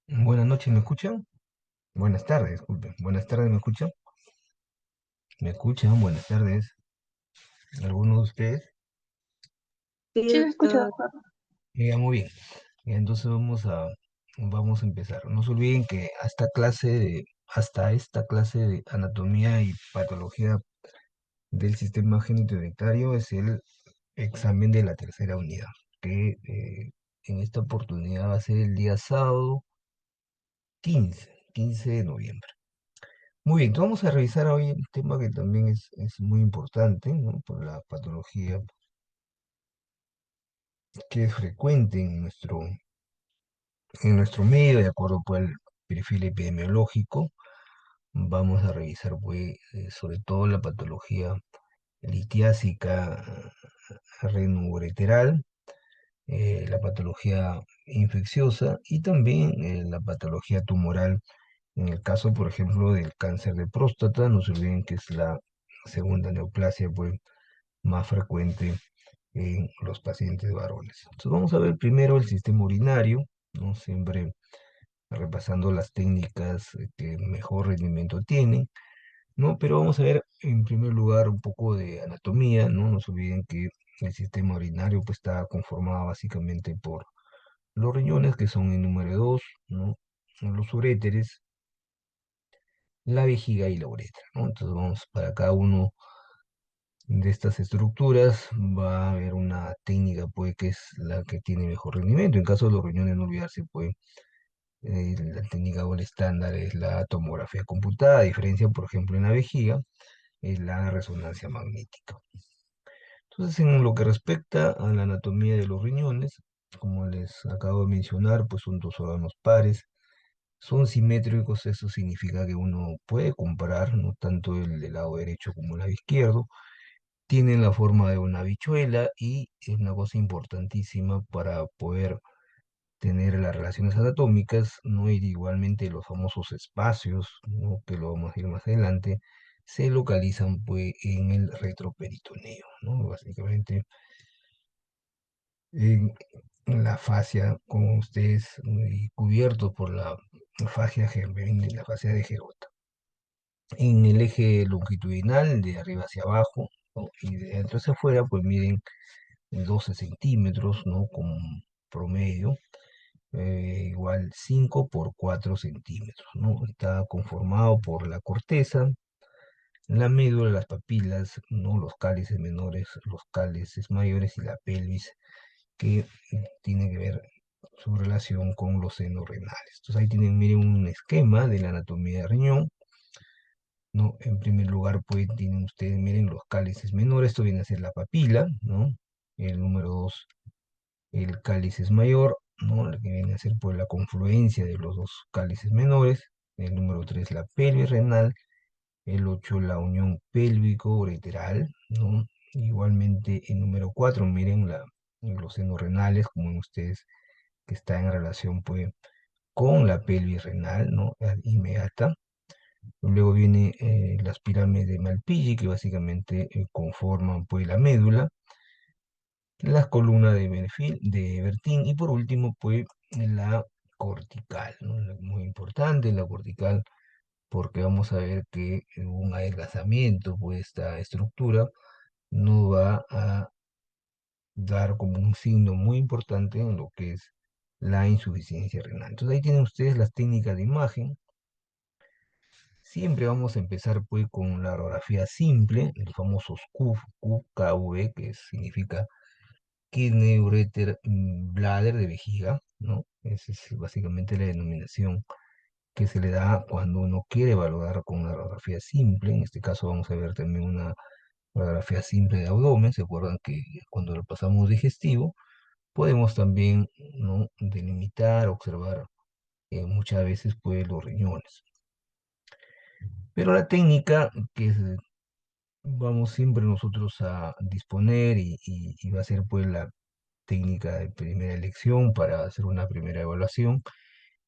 Buenas noches, ¿me escuchan? Buenas tardes, disculpen. Buenas tardes, ¿me escuchan? ¿Me escuchan? Buenas tardes. ¿Alguno de ustedes? Sí, Sí, lo escucho, doctor. doctor. Muy bien. Entonces vamos a empezar. No se olviden que hasta esta clase de anatomía y patología del sistema genitourinario es el examen de la tercera unidad, que en esta oportunidad va a ser el día sábado 15 de noviembre. Muy bien, entonces vamos a revisar hoy un tema que también es muy importante, ¿no? Por la patología que es frecuente en nuestro medio, de acuerdo pues, al perfil epidemiológico. Vamos a revisar pues, sobre todo la patología litiásica renoureteral, la patología infecciosa y también la patología tumoral. En el caso, por ejemplo, del cáncer de próstata, no se olviden que es la segunda neoplasia pues, más frecuente en los pacientes varones. Entonces vamos a ver primero el sistema urinario, ¿no? Siempre repasando las técnicas que mejor rendimiento tienen, ¿no? Pero vamos a ver en primer lugar un poco de anatomía, ¿no? No se olviden que el sistema urinario pues está conformado básicamente por los riñones, que son el número 2, ¿no? Los uréteres, la vejiga y la uretra, ¿no? Entonces vamos para cada uno de estas estructuras va a haber una técnica pues que es la que tiene mejor rendimiento. En caso de los riñones no olvidarse pues la técnica o el estándar es la tomografía computada, a diferencia por ejemplo en la vejiga es la resonancia magnética. Entonces en lo que respecta a la anatomía de los riñones, como les acabo de mencionar, pues son dos órganos pares, son simétricos. Eso significa que uno puede comparar no tanto el del lado derecho como el lado izquierdo. Tienen la forma de una habichuela y es una cosa importantísima para poder tener las relaciones anatómicas, ¿no? Y igualmente los famosos espacios, ¿no? Que lo vamos a ir más adelante, se localizan pues en el retroperitoneo, ¿no? Básicamente en la fascia, como ustedes, y cubiertos por la la fascia de Gerota. En el eje longitudinal, de arriba hacia abajo, ¿no? Y de adentro hacia afuera, pues miden 12 centímetros, ¿no? Como promedio, igual 5 por 4 centímetros, ¿no? Está conformado por la corteza, la médula, las papilas, ¿no? Los cálices menores, los cálices mayores y la pelvis, que tiene que ver su relación con los senos renales. Entonces ahí tienen, miren, un esquema de la anatomía del riñón, ¿no? En primer lugar, pues tienen ustedes, miren, los cálices menores, esto viene a ser la papila, ¿no? El número 2, el cáliz es mayor, ¿no? La que viene a ser pues la confluencia de los dos cálices menores. El número 3 la pelvis renal. El 8 la unión pélvico-ureteral, ¿no? Igualmente el número 4 miren, los senos renales, como ven ustedes, que está en relación pues con la pelvis renal, ¿no? Inmediata. Luego viene las pirámides de Malpighi, que básicamente conforman pues la médula, las columnas de Bertin y por último pues la cortical, ¿no? Muy importante la cortical, porque vamos a ver que un adelgazamiento pues esta estructura no va a dar como un signo muy importante en lo que es la insuficiencia renal. Entonces ahí tienen ustedes las técnicas de imagen. Siempre vamos a empezar pues con la radiografía simple, los famosos QKV, que significa Kidney Ureter Bladder, de vejiga, ¿no? Esa es básicamente la denominación que se le da cuando uno quiere evaluar con una radiografía simple. En este caso vamos a ver también una radiografía simple de abdomen. ¿Se acuerdan que cuando lo pasamos digestivo podemos también, ¿no? Delimitar, observar muchas veces pues los riñones? Pero la técnica vamos siempre nosotros a disponer y va a ser pues la técnica de primera elección para hacer una primera evaluación,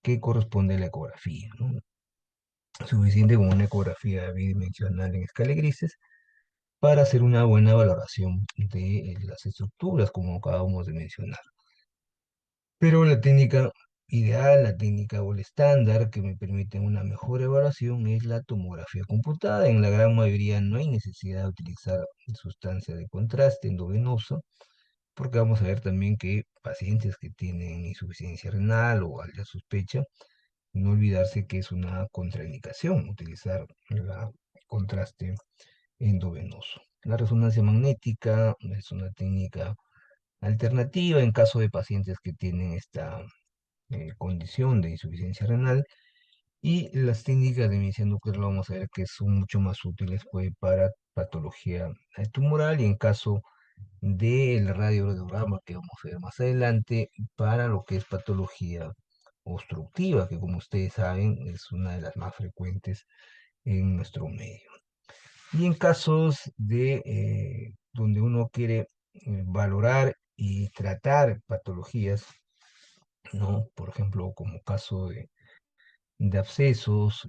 que corresponde a la ecografía, ¿no? Suficiente con una ecografía bidimensional en escala de grises para hacer una buena valoración de las estructuras, como acabamos de mencionar. Pero la técnica ideal, la técnica gold estándar que me permite una mejor evaluación es la tomografía computada. En la gran mayoría no hay necesidad de utilizar sustancia de contraste endovenosa, porque vamos a ver también que pacientes que tienen insuficiencia renal o alta sospecha, no olvidarse que es una contraindicación utilizar el contraste endovenoso. La resonancia magnética es una técnica alternativa en caso de pacientes que tienen esta condición de insuficiencia renal, y las técnicas de medicina nuclear lo vamos a ver que son mucho más útiles pues, para patología tumoral y en caso del radiograma que vamos a ver más adelante para lo que es patología obstructiva, que como ustedes saben es una de las más frecuentes en nuestro medio. Y en casos de donde uno quiere valorar y tratar patologías, ¿no? Por ejemplo, como caso de abscesos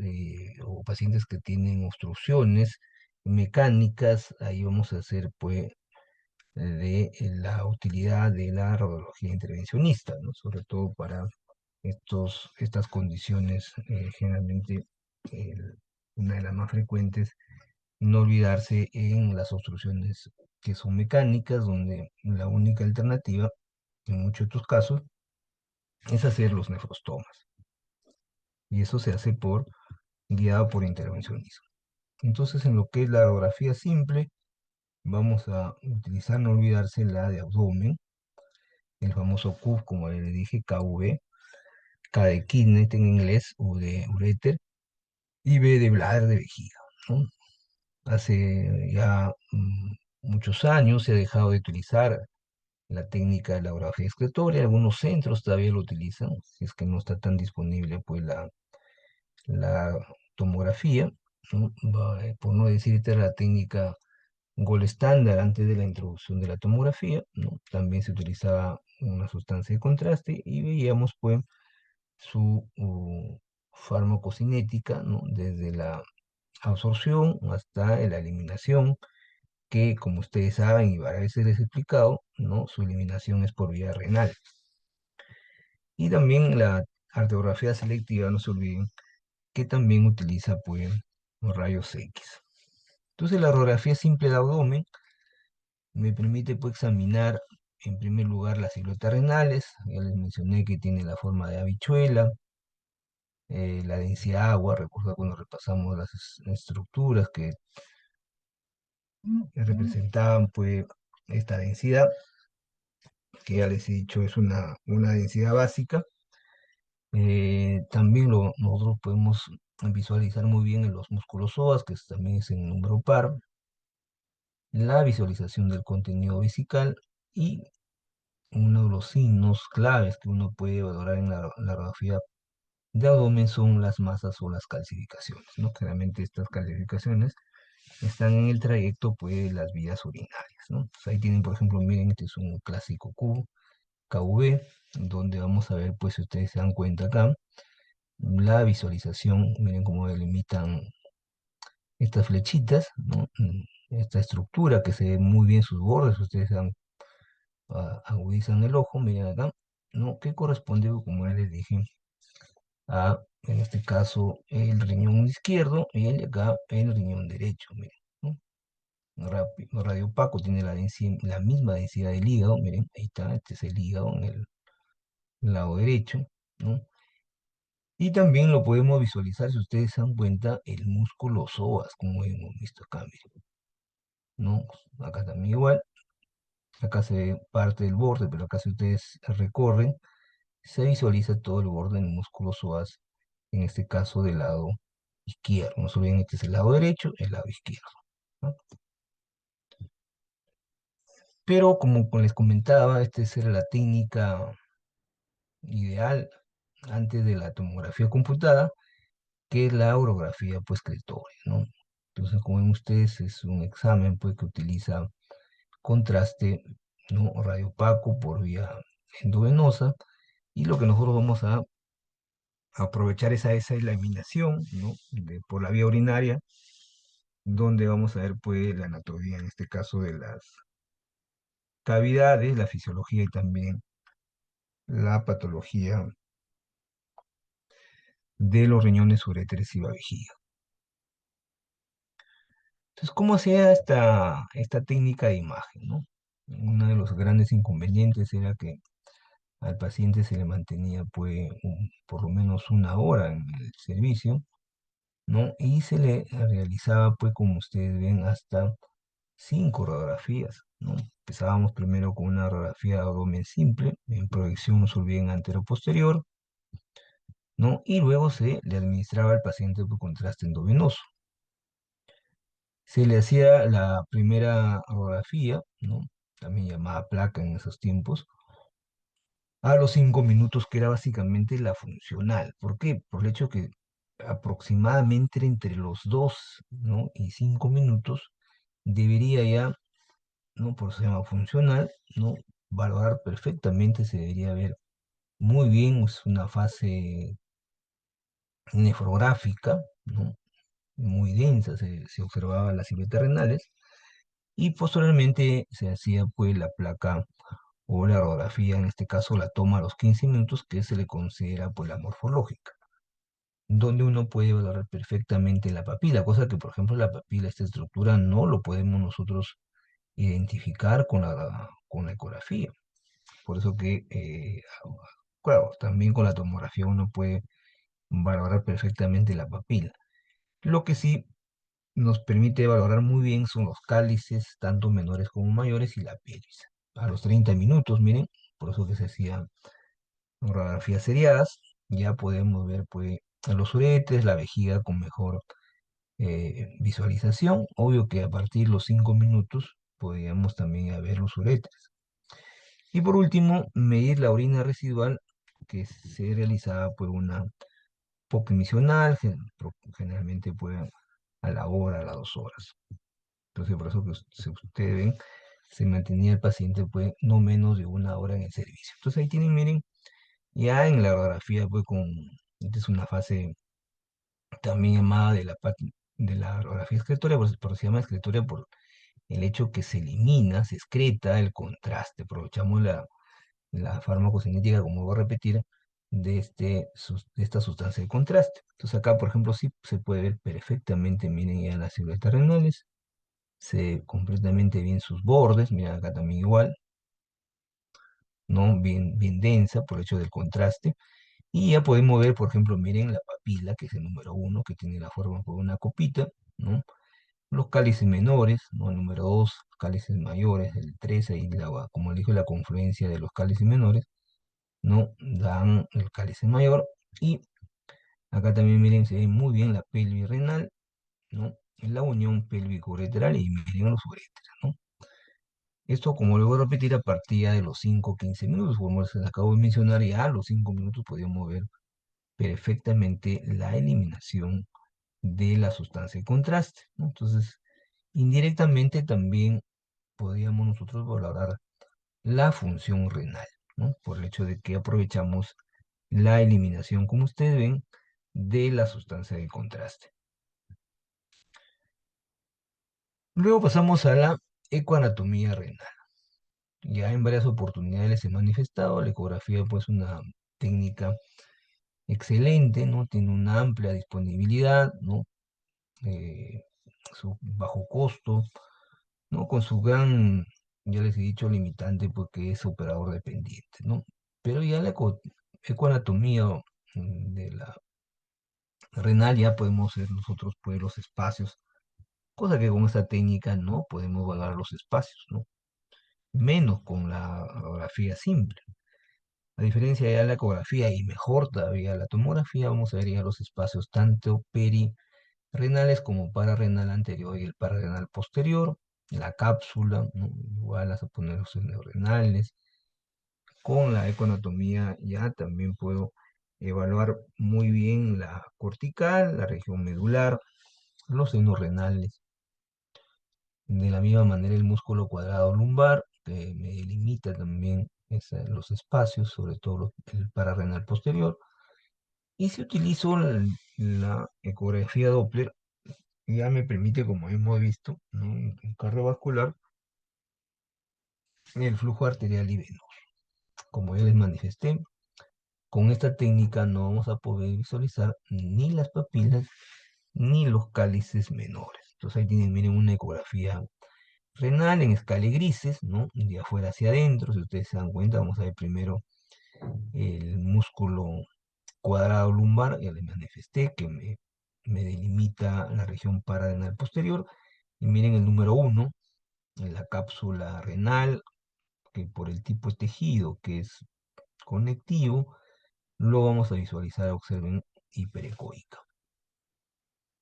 o pacientes que tienen obstrucciones mecánicas, ahí vamos a hacer pues de la utilidad de la radiología intervencionista, ¿no? Sobre todo para estas condiciones, generalmente una de las más frecuentes, no olvidarse en las obstrucciones que son mecánicas, donde la única alternativa, en muchos de estos casos, es hacer los nefrostomas. Y eso se hace guiado por intervencionismo. Entonces, en lo que es la radiografía simple, vamos a utilizar, no olvidarse la de abdomen, el famoso CUF, como le dije, KV, K de kidney en inglés, U de ureter, y B de bladder de vejiga, ¿no? Hace ya muchos años se ha dejado de utilizar la técnica de la radiografía excretoria, algunos centros todavía lo utilizan, si es que no está tan disponible pues la tomografía, ¿no? Por no decirte la técnica gold estándar antes de la introducción de la tomografía, ¿no? También se utilizaba una sustancia de contraste y veíamos pues su farmacocinética, ¿no? Desde la absorción hasta la eliminación, que como ustedes saben y varias veces les he explicado, ¿no? Su eliminación es por vía renal. Y también la arteriografía selectiva, no se olviden, que también utiliza pues los rayos X. Entonces la radiografía simple de abdomen me permite pues examinar en primer lugar las siluetas renales, ya les mencioné que tiene la forma de habichuela, la densidad de agua, recuerda cuando repasamos las estructuras que representaban pues esta densidad, que ya les he dicho es una densidad básica. También nosotros podemos visualizar muy bien en los músculos psoas, que también es en número par, la visualización del contenido vesical y uno de los signos claves que uno puede valorar en la radiografía de abdomen son las masas o las calcificaciones, ¿no? Generalmente estas calcificaciones están en el trayecto pues, de las vías urinarias, ¿no? Entonces, ahí tienen, por ejemplo, miren, este es un clásico KV, donde vamos a ver, pues, si ustedes se dan cuenta acá, la visualización, miren cómo delimitan estas flechitas, ¿no? Esta estructura que se ve muy bien sus bordes, ustedes agudizan el ojo, miren acá, ¿no? Que corresponde, como ya les dije, en este caso, el riñón izquierdo y acá el riñón derecho, miren, ¿no? Radio opaco tiene la misma densidad del hígado, miren, ahí está, este es el hígado en el lado derecho, ¿no? Y también lo podemos visualizar, si ustedes se dan cuenta, el músculo psoas, como hemos visto acá, miren, ¿no? Acá también igual, acá se ve parte del borde, pero acá si ustedes recorren, se visualiza todo el borde del músculo psoas, en este caso del lado izquierdo. No se olviden, este es el lado derecho, el lado izquierdo, ¿no? Pero como les comentaba, esta era la técnica ideal antes de la tomografía computada, que es la orografía pues escritoria, ¿no? Entonces, como ven ustedes, es un examen pues que utiliza contraste, ¿no? Radio opaco por vía endovenosa, y lo que nosotros vamos a aprovechar es esa eliminación, ¿no? Por la vía urinaria, donde vamos a ver pues la anatomía, en este caso de las cavidades, la fisiología y también la patología de los riñones, uréteres y la vejiga. Entonces, ¿cómo hacía esta técnica de imagen, ¿no? Uno de los grandes inconvenientes era que al paciente se le mantenía pues por lo menos una hora en el servicio, ¿no? Y se le realizaba pues como ustedes ven hasta 5 radiografías, ¿no? Empezábamos primero con una radiografía de abdomen simple, en proyección bien anteroposterior, ¿no? Y luego se le administraba al paciente por contraste endovenoso. Se le hacía la primera radiografía, ¿no? También llamada placa en esos tiempos, a los 5 minutos, que era básicamente la funcional. ¿Por qué? Por el hecho que aproximadamente entre los 2, ¿no? y 5 minutos debería ya, ¿no? Por eso se llama funcional, ¿no? Valorar perfectamente, se debería ver muy bien, es una fase nefrográfica, ¿no? Muy densa, se observaba las siluetas renales, y posteriormente se hacía pues la placa o la radiografía, en este caso la toma a los 15 minutos, que se le considera pues la morfológica, donde uno puede valorar perfectamente la papila, cosa que por ejemplo la papila, esta estructura, no lo podemos nosotros identificar con la ecografía. Por eso que, claro, también con la tomografía uno puede valorar perfectamente la papila. Lo que sí nos permite valorar muy bien son los cálices, tanto menores como mayores, y la pelvis. A los 30 minutos, miren, por eso que se hacían radiografías seriadas, ya podemos ver pues los uretes, la vejiga con mejor visualización. Obvio que a partir de los 5 minutos podíamos también ver los uretes. Y por último, medir la orina residual, que se realizaba por una pocomisional, generalmente pues a la hora, a las 2 horas. Entonces, por eso que si ustedes ven, se mantenía el paciente pues no menos de una hora en el servicio. Entonces ahí tienen, miren, ya en la radiografía pues esta es una fase también llamada de la radiografía excretoria, por se llama excretoria por el hecho que se elimina, se excreta el contraste. Aprovechamos la farmacocinética, como voy a repetir, de esta sustancia de contraste. Entonces acá, por ejemplo, sí se puede ver perfectamente, miren ya las siluetas renales, se ve completamente bien sus bordes, miren acá también igual, ¿no? Bien, bien densa por el hecho del contraste. Y ya podemos ver, por ejemplo, miren la papila, que es el número 1, que tiene la forma de una copita, ¿no? Los cálices menores, ¿no? El número 2, cálices mayores, el 3, ahí como le dije, la confluencia de los cálices menores, ¿no? Dan el cálice mayor. Y acá también miren, se ve muy bien la pelvis renal, ¿no? En la unión pélvico-ureteral, y miren los uréteres, ¿no? Esto, como lo voy a repetir, a partir de los 5 o 15 minutos, como les acabo de mencionar, ya a los 5 minutos podíamos ver perfectamente la eliminación de la sustancia de contraste, ¿no? Entonces, indirectamente también podríamos nosotros valorar la función renal, ¿no? Por el hecho de que aprovechamos la eliminación, como ustedes ven, de la sustancia de contraste. Luego pasamos a la ecoanatomía renal. Ya en varias oportunidades les he manifestado, la ecografía pues una técnica excelente, ¿no? Tiene una amplia disponibilidad, ¿no? Eh, su bajo costo, ¿no? Con su gran, ya les he dicho, limitante, porque es operador dependiente, ¿no? Pero ya la ecoanatomía de la renal ya podemos ver nosotros pues los espacios, cosa que con esta técnica no podemos valorar los espacios, ¿no? Menos con la radiografía simple. A diferencia de la ecografía, y mejor todavía la tomografía, vamos a ver ya los espacios tanto perirenales como pararrenal anterior y el pararrenal posterior, la cápsula, ¿no? Igual las a poner los renales. Con la ecoanatomía ya también puedo evaluar muy bien la cortical, la región medular, los senos renales. De la misma manera el músculo cuadrado lumbar, que me delimita también los espacios, sobre todo el pararrenal posterior. Y si utilizo la ecografía Doppler, ya me permite, como hemos visto, ¿no? En cardiovascular, el flujo arterial y venoso. Como ya les manifesté, con esta técnica no vamos a poder visualizar ni las papilas ni los cálices menores. Entonces ahí tienen, miren, una ecografía renal en escala de grises, ¿no? De afuera hacia adentro. Si ustedes se dan cuenta, vamos a ver primero el músculo cuadrado lumbar, ya les manifesté que me delimita la región pararenal posterior. Y miren el número 1, en la cápsula renal, que por el tipo de tejido que es conectivo, lo vamos a visualizar, observen, hiperecoica.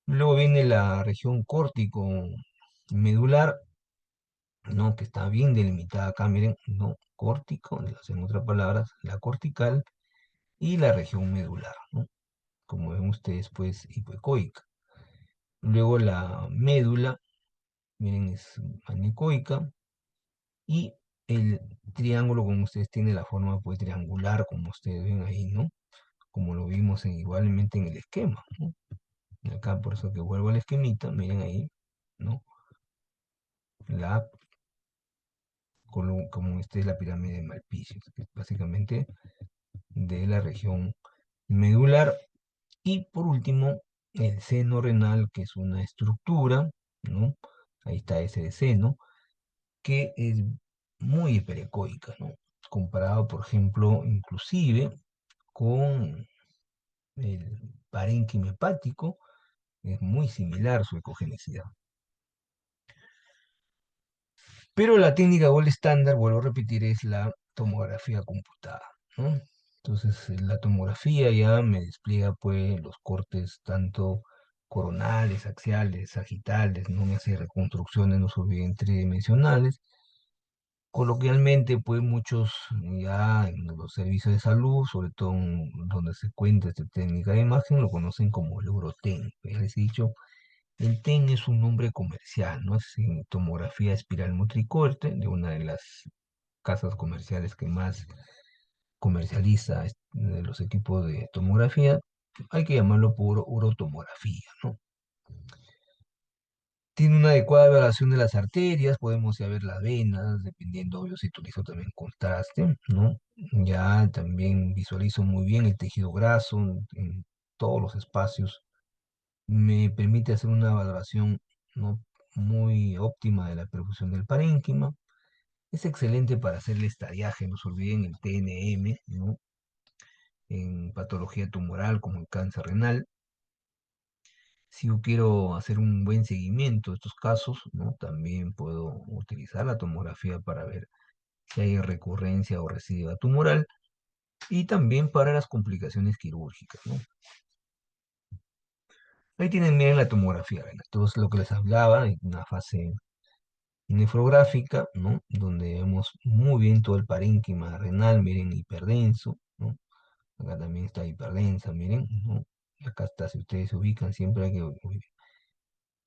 Luego viene la región córtico medular, ¿no? Que está bien delimitada acá, miren, ¿no? Córtico, en otras palabras, la cortical y la región medular, ¿no? Como ven ustedes, pues, hipoecoica. Luego la médula, miren, es anecoica. Y el triángulo, como ustedes tienen la forma, pues, triangular, como ustedes ven ahí, ¿no? Como lo vimos igualmente en el esquema, ¿no? Acá, por eso que vuelvo al esquemita, miren ahí, ¿no? La, como esta es la pirámide de Malpighi, que es básicamente de la región medular. Y por último, el seno renal, que es una estructura, ¿no? Ahí está ese de seno, que es muy hiperecoica, ¿no? Comparado, por ejemplo, inclusive con el parénquima hepático, es muy similar su ecogenicidad. Pero la técnica gold estándar, vuelvo a repetir, es la tomografía computada, ¿no? Entonces, la tomografía ya me despliega, pues, los cortes tanto coronales, axiales, sagitales, no me hace reconstrucciones, no se olviden, tridimensionales. Coloquialmente, pues, muchos ya en los servicios de salud, sobre todo donde se cuenta esta técnica de imagen, lo conocen como el Euroten. Les he dicho, el TEN es un nombre comercial, ¿no? Es en tomografía espiral motricorte, de una de las casas comerciales que más comercializa de los equipos de tomografía. Hay que llamarlo por urotomografía, ¿no? Tiene una adecuada evaluación de las arterias, podemos ya ver las venas, dependiendo, obvio, si utilizo también contraste, ¿no? Ya también visualizo muy bien el tejido graso en todos los espacios. Me permite hacer una valoración, ¿no? Muy óptima de la perfusión del parénquima. Es excelente para hacer el estadiaje, no se olviden el TNM, ¿no? En patología tumoral como el cáncer renal. Si yo quiero hacer un buen seguimiento de estos casos, ¿no? También puedo utilizar la tomografía para ver si hay recurrencia o recidiva tumoral y también para las complicaciones quirúrgicas, ¿no? Ahí tienen bien la tomografía renal. Entonces, lo que les hablaba, en una fase nefrográfica, ¿no? Donde vemos muy bien todo el parénquima renal, miren, hiperdenso, ¿no? Acá también está hiperdensa, miren, ¿no? Acá está, si ustedes se ubican, siempre hay que,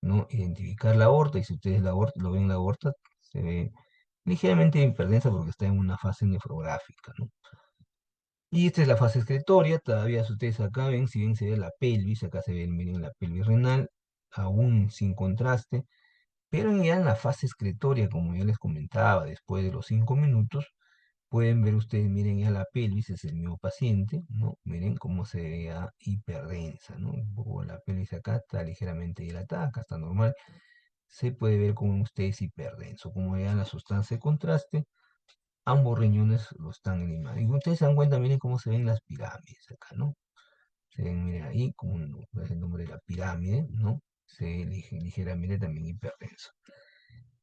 ¿no? Identificar la aorta, y si ustedes la aorta, lo ven la aorta, se ve ligeramente hiperdensa porque está en una fase nefrográfica, ¿no? Y esta es la fase excretoria, todavía si ustedes acá ven, si bien se ve la pelvis, acá se ve, miren, la pelvis renal, aún sin contraste, pero ya en la fase excretoria, como ya les comentaba, después de los 5 minutos, pueden ver ustedes, miren ya la pelvis, es el mismo paciente, ¿no? Miren cómo se ve hiperdensa, ¿no? Un poco la pelvis acá está ligeramente dilatada, acá está normal. Se puede ver como ustedes hiperdenso, como ya la sustancia de contraste, ambos riñones lo están eliminando. Y ustedes se dan cuenta, miren cómo se ven las pirámides acá, ¿no? Se ven, miren ahí, como es el nombre de la pirámide, ¿no? Se ve ligeramente también hiperdenso.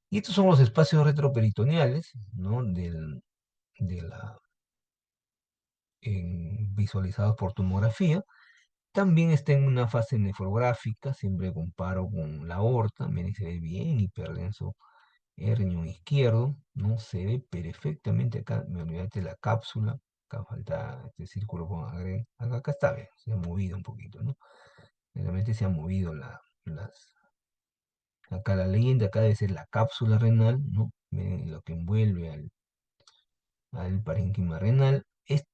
Y estos son los espacios retroperitoneales, ¿no? De la, visualizados por tomografía. También está en una fase nefrográfica, siempre comparo con la aorta, miren, se ve bien hiperdenso el riñón izquierdo, ¿no? Se ve perfectamente acá, me olvidé de la cápsula, acá falta este círculo con agregue, acá está bien, se ha movido un poquito, ¿no? Realmente se han movido acá la leyenda, acá debe ser la cápsula renal, ¿no? Miren lo que envuelve al parénquima renal.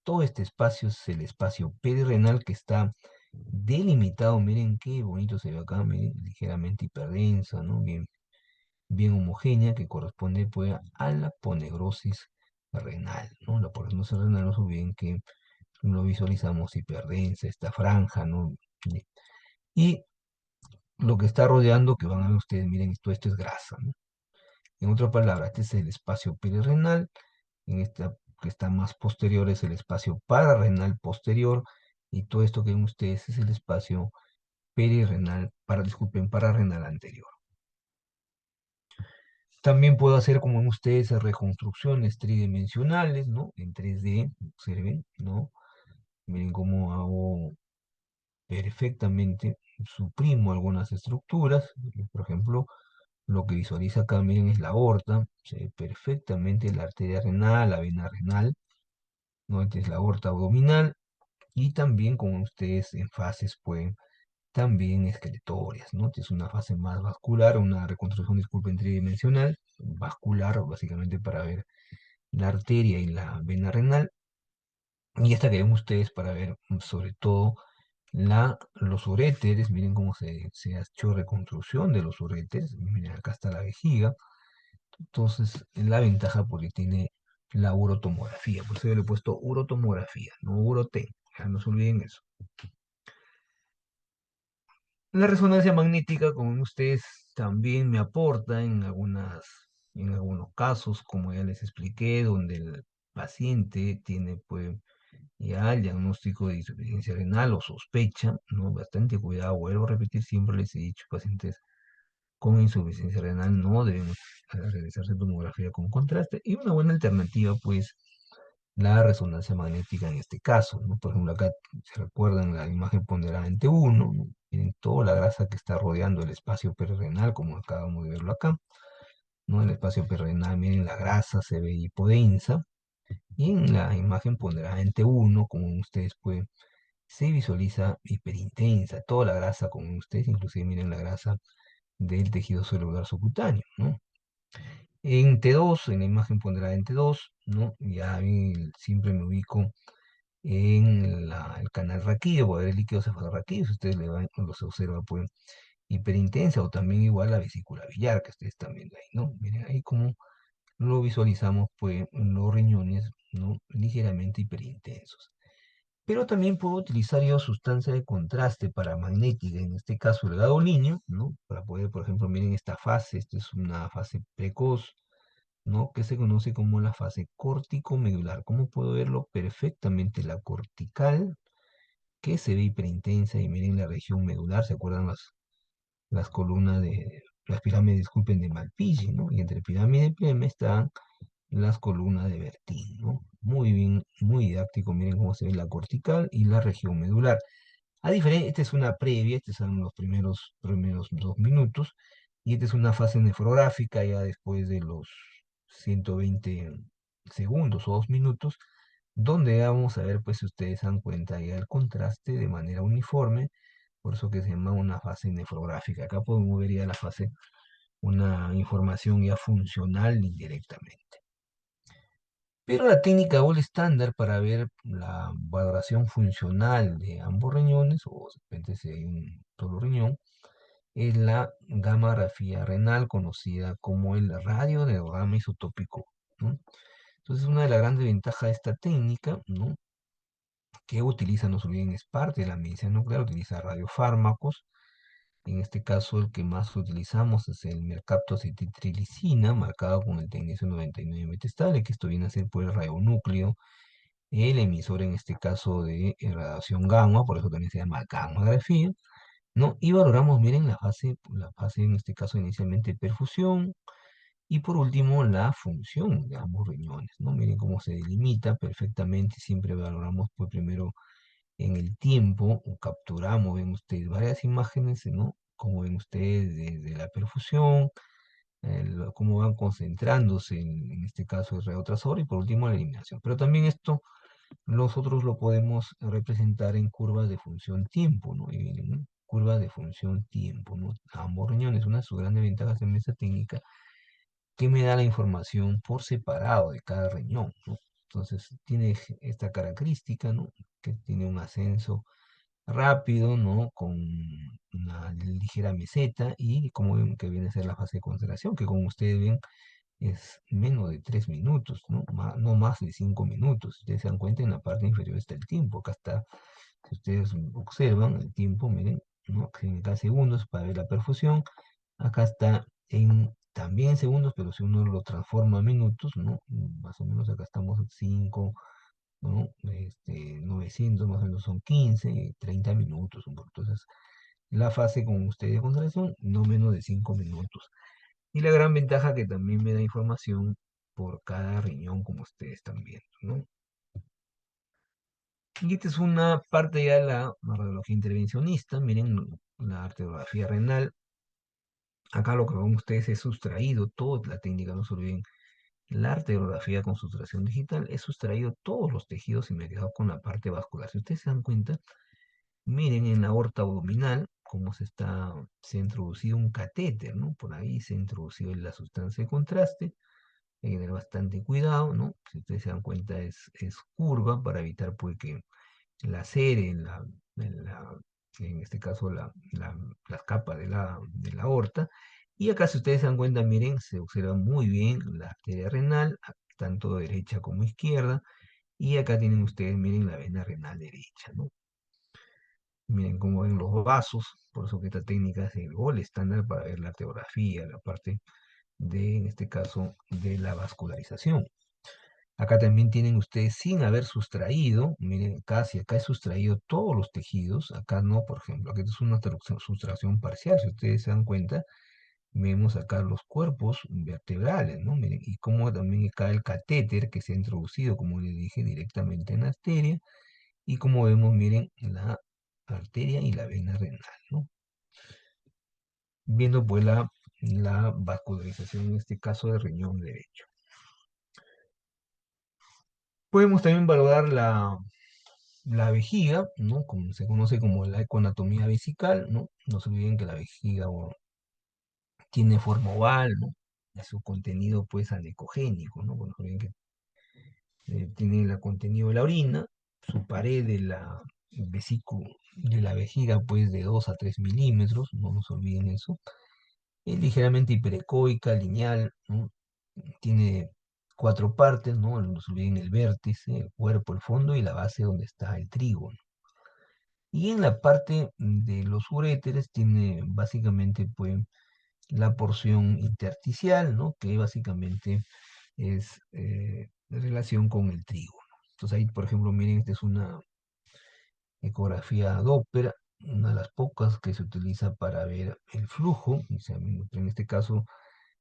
Todo este espacio es el espacio perirenal que está delimitado, miren qué bonito se ve acá, miren, ligeramente hiperdensa, ¿no? Bien homogénea, que corresponde, pues, a la ponegrosis renal, ¿no? La ponegrosis renal, no se olviden que lo visualizamos hiperdensa, esta franja, ¿no? Y lo que está rodeando, que van a ver ustedes, miren, esto es grasa, ¿no? En otras palabras, este es el espacio perirenal, en esta que está más posterior es el espacio pararrenal posterior, y todo esto que ven ustedes es el espacio perirenal, disculpen, pararrenal anterior. También puedo hacer, como ven ustedes, reconstrucciones tridimensionales, ¿no? En 3D, observen, ¿no? Miren cómo hago perfectamente, suprimo algunas estructuras, por ejemplo, lo que visualiza acá, miren, es la aorta, se ve perfectamente la arteria renal, la vena renal, ¿no? Esta es la aorta abdominal, y también, como ustedes en fases pueden, también esqueletorias, ¿no? Esta es una fase más vascular, una reconstrucción, disculpen, tridimensional, vascular, básicamente para ver la arteria y la vena renal, y esta que ven ustedes para ver, sobre todo, los uréteres, miren cómo se ha hecho reconstrucción de los uréteres, miren, acá está la vejiga. Entonces, la ventaja porque tiene la urotomografía, por eso yo le he puesto urotomografía, no uroten, ya no se olviden eso. La resonancia magnética, como ustedes, también me aporta en algunos casos, como ya les expliqué, donde el paciente tiene pues ya el diagnóstico de insuficiencia renal o sospecha, ¿no? Bastante cuidado, vuelvo a repetir, siempre les he dicho, pacientes con insuficiencia renal no debemos realizarse tomografía con contraste, y una buena alternativa, pues, la resonancia magnética en este caso, ¿no? Por ejemplo, acá, se recuerdan la imagen ponderada uno, ¿no? Miren toda la grasa que está rodeando el espacio perrenal, como acabamos de verlo acá, ¿no? El espacio perrenal, miren, la grasa se ve hipodensa, y en la imagen ponderada uno, como ustedes pueden, se visualiza hiperintensa, toda la grasa, como ustedes, inclusive miren la grasa del tejido celular subcutáneo, ¿no? En T2, en la imagen ponderada en T2, ¿no? Ya siempre me ubico en el canal raquídeo, o el líquido cefalorraquídeo, si ustedes los observan, pues, hiperintensa, o también igual la vesícula biliar, que ustedes están viendo ahí, ¿no? Miren ahí como lo visualizamos, pues, los riñones, ¿no? Ligeramente hiperintensos. Pero también puedo utilizar yo sustancia de contraste para magnética, en este caso el gadolinio, ¿no? Para poder, por ejemplo, miren esta fase, esta es una fase precoz, ¿no? Que se conoce como la fase córtico-medular. ¿Cómo puedo verlo? Perfectamente la cortical, que se ve hiperintensa, y miren la región medular, ¿se acuerdan las columnas las pirámides, disculpen, de Malpighi, ¿no? Y entre pirámide y pirámide están las columnas de Bertin, ¿no? Muy bien, muy didáctico, miren cómo se ve la cortical y la región medular. A diferencia, esta es una previa, estos son los primeros 2 minutos, y esta es una fase nefrográfica ya después de los 120 segundos o 2 minutos, donde vamos a ver, pues, si ustedes se dan cuenta ya el contraste de manera uniforme, por eso que se llama una fase nefrográfica. Acá podemos ver ya la fase, una información ya funcional indirectamente. Pero la técnica gold estándar para ver la valoración funcional de ambos riñones, o de repente si hay un solo riñón, es la gamografía renal, conocida como el radiodiagrama isotópico, ¿no? Entonces, una de las grandes ventajas de esta técnica, ¿no? Que utiliza, no se olviden, es parte de la medicina nuclear, utiliza radiofármacos. En este caso, el que más utilizamos es el mercaptoacetitrilicina, marcado con el tecnesio 99 metestable, que esto viene a ser por el radionúcleo, el emisor en este caso de radiación gamma, por eso también se llama gammagrafía, ¿no? Y valoramos, miren, la fase en este caso inicialmente perfusión, y por último la función de ambos riñones, ¿no? Miren cómo se delimita perfectamente, siempre valoramos pues primero en el tiempo, o capturamos, ven ustedes, varias imágenes, ¿no? Como ven ustedes de la perfusión, cómo van concentrándose en este caso el retrotransor, y por último la eliminación. Pero también esto nosotros lo podemos representar en curvas de función tiempo, ¿no? Y miren, ¿no? Curvas de función tiempo, ¿no? Ambos riñones, una de sus grandes ventajas en esta técnica, que me da la información por separado de cada riñón, ¿no? Entonces tiene esta característica, ¿no? Que tiene un ascenso rápido, ¿no? Con una ligera meseta, y como ven que viene a ser la fase de concentración, que como ustedes ven, es menos de 3 minutos, ¿no? No más de 5 minutos. Si ustedes se dan cuenta, en la parte inferior está el tiempo. Acá está, si ustedes observan el tiempo, miren, ¿no? En cada segundos para ver la perfusión. Acá está también en segundos, pero si uno lo transforma a minutos, ¿no? Más o menos acá estamos en 5, ¿no? 900 más o menos son 15, 30 minutos un poco. Entonces, la fase con ustedes de concentración, no menos de 5 minutos. Y la gran ventaja que también me da información por cada riñón, como ustedes están viendo, ¿no? Y esta es una parte ya de la radiología intervencionista. Miren la arteriografía renal. Acá lo que ven ustedes es sustraído toda la técnica, no se olviden. La arteriografía con sustracción digital es sustraído todos los tejidos inmediatos con la parte vascular. Si ustedes se dan cuenta, miren en la aorta abdominal cómo se ha introducido un catéter, ¿no? Por ahí se ha introducido la sustancia de contraste. Hay que tener bastante cuidado, ¿no? Si ustedes se dan cuenta es curva para evitar pues que lacere en la- en este caso las capas de la aorta. Y acá si ustedes se dan cuenta, miren, se observa muy bien la arteria renal, tanto derecha como izquierda. Y acá tienen ustedes, miren la vena renal derecha, ¿no? Miren cómo ven los vasos, por eso que esta técnica es el gol estándar para ver la arteriografía, la parte de, en este caso, de la vascularización. Acá también tienen ustedes sin haber sustraído, miren acá, si acá he sustraído todos los tejidos, acá no, por ejemplo, aquí es una sustracción parcial, si ustedes se dan cuenta, vemos acá los cuerpos vertebrales, ¿no? Miren, y cómo también acá el catéter que se ha introducido, como les dije, directamente en la arteria, y como vemos, miren, la arteria y la vena renal, ¿no? Viendo pues la vascularización, en este caso de riñón derecho. Podemos también valorar la vejiga, ¿no? Como se conoce como la ecoanatomía vesical, ¿no? No se olviden que la vejiga tiene forma oval, ¿no? Y su contenido, pues, anecogénico, ¿no? Bueno, no se olviden que tiene el contenido de la orina, su pared de la vesícula, de la vejiga, pues, de 2 a 3 milímetros, no nos olviden eso. Es ligeramente hiperecoica, lineal, ¿no? Tiene 4 partes, ¿no? No se olviden el vértice, el cuerpo, el fondo y la base donde está el trígono. Y en la parte de los uréteres tiene básicamente pues la porción intersticial, ¿no? Que básicamente es de relación con el trígono. Entonces ahí, por ejemplo, miren, esta es una ecografía Doppler, una de las pocas que se utiliza para ver el flujo, o sea, en este caso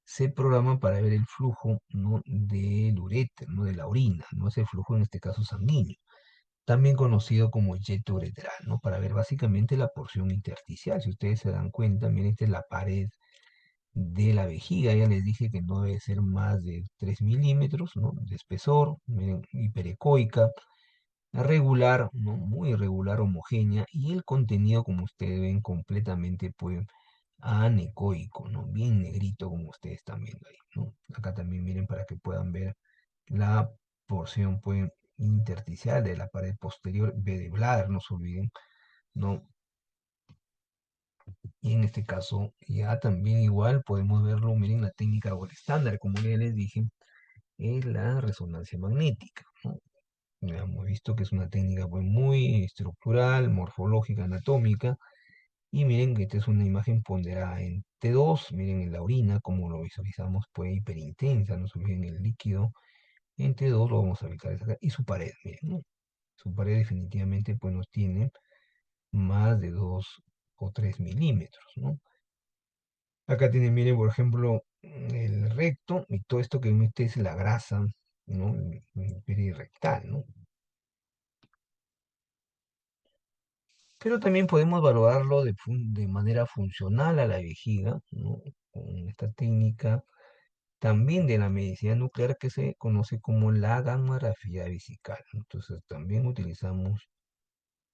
se programa para ver el flujo, ¿no? Del uréter, ¿no? De la orina, no es el flujo en este caso sanguíneo, también conocido como yeto uretral, ¿no? Para ver básicamente la porción intersticial. Si ustedes se dan cuenta, miren, esta es la pared de la vejiga, ya les dije que no debe ser más de 3 milímetros, ¿no? De espesor, miren, hiperecoica, regular, ¿no? Muy irregular, homogénea, y el contenido, como ustedes ven, completamente, pues, anecoico, ¿no? Bien negrito, como ustedes están viendo ahí, ¿no? Acá también miren para que puedan ver la porción, pues, intersticial de la pared posterior, B de Blatter, no se olviden, ¿no? Y en este caso, ya también igual podemos verlo, miren la técnica o el estándar, como ya les dije, es la resonancia magnética, ¿no? Ya hemos visto que es una técnica pues, muy estructural, morfológica, anatómica, y miren que esta es una imagen ponderada en T2, miren en la orina, como lo visualizamos, pues hiperintensa, no se olviden el líquido, en T2 lo vamos a ubicar acá, y su pared, miren, ¿no? Su pared definitivamente pues nos tiene más de 2 o 3 milímetros, ¿no? Acá tienen, miren, por ejemplo, el recto y todo esto que ven es la grasa, ¿no? El perirectal, ¿no? Pero también podemos valorarlo de manera funcional a la vejiga, ¿no? Con esta técnica también de la medicina nuclear que se conoce como la gammagrafía vesical. Entonces también utilizamos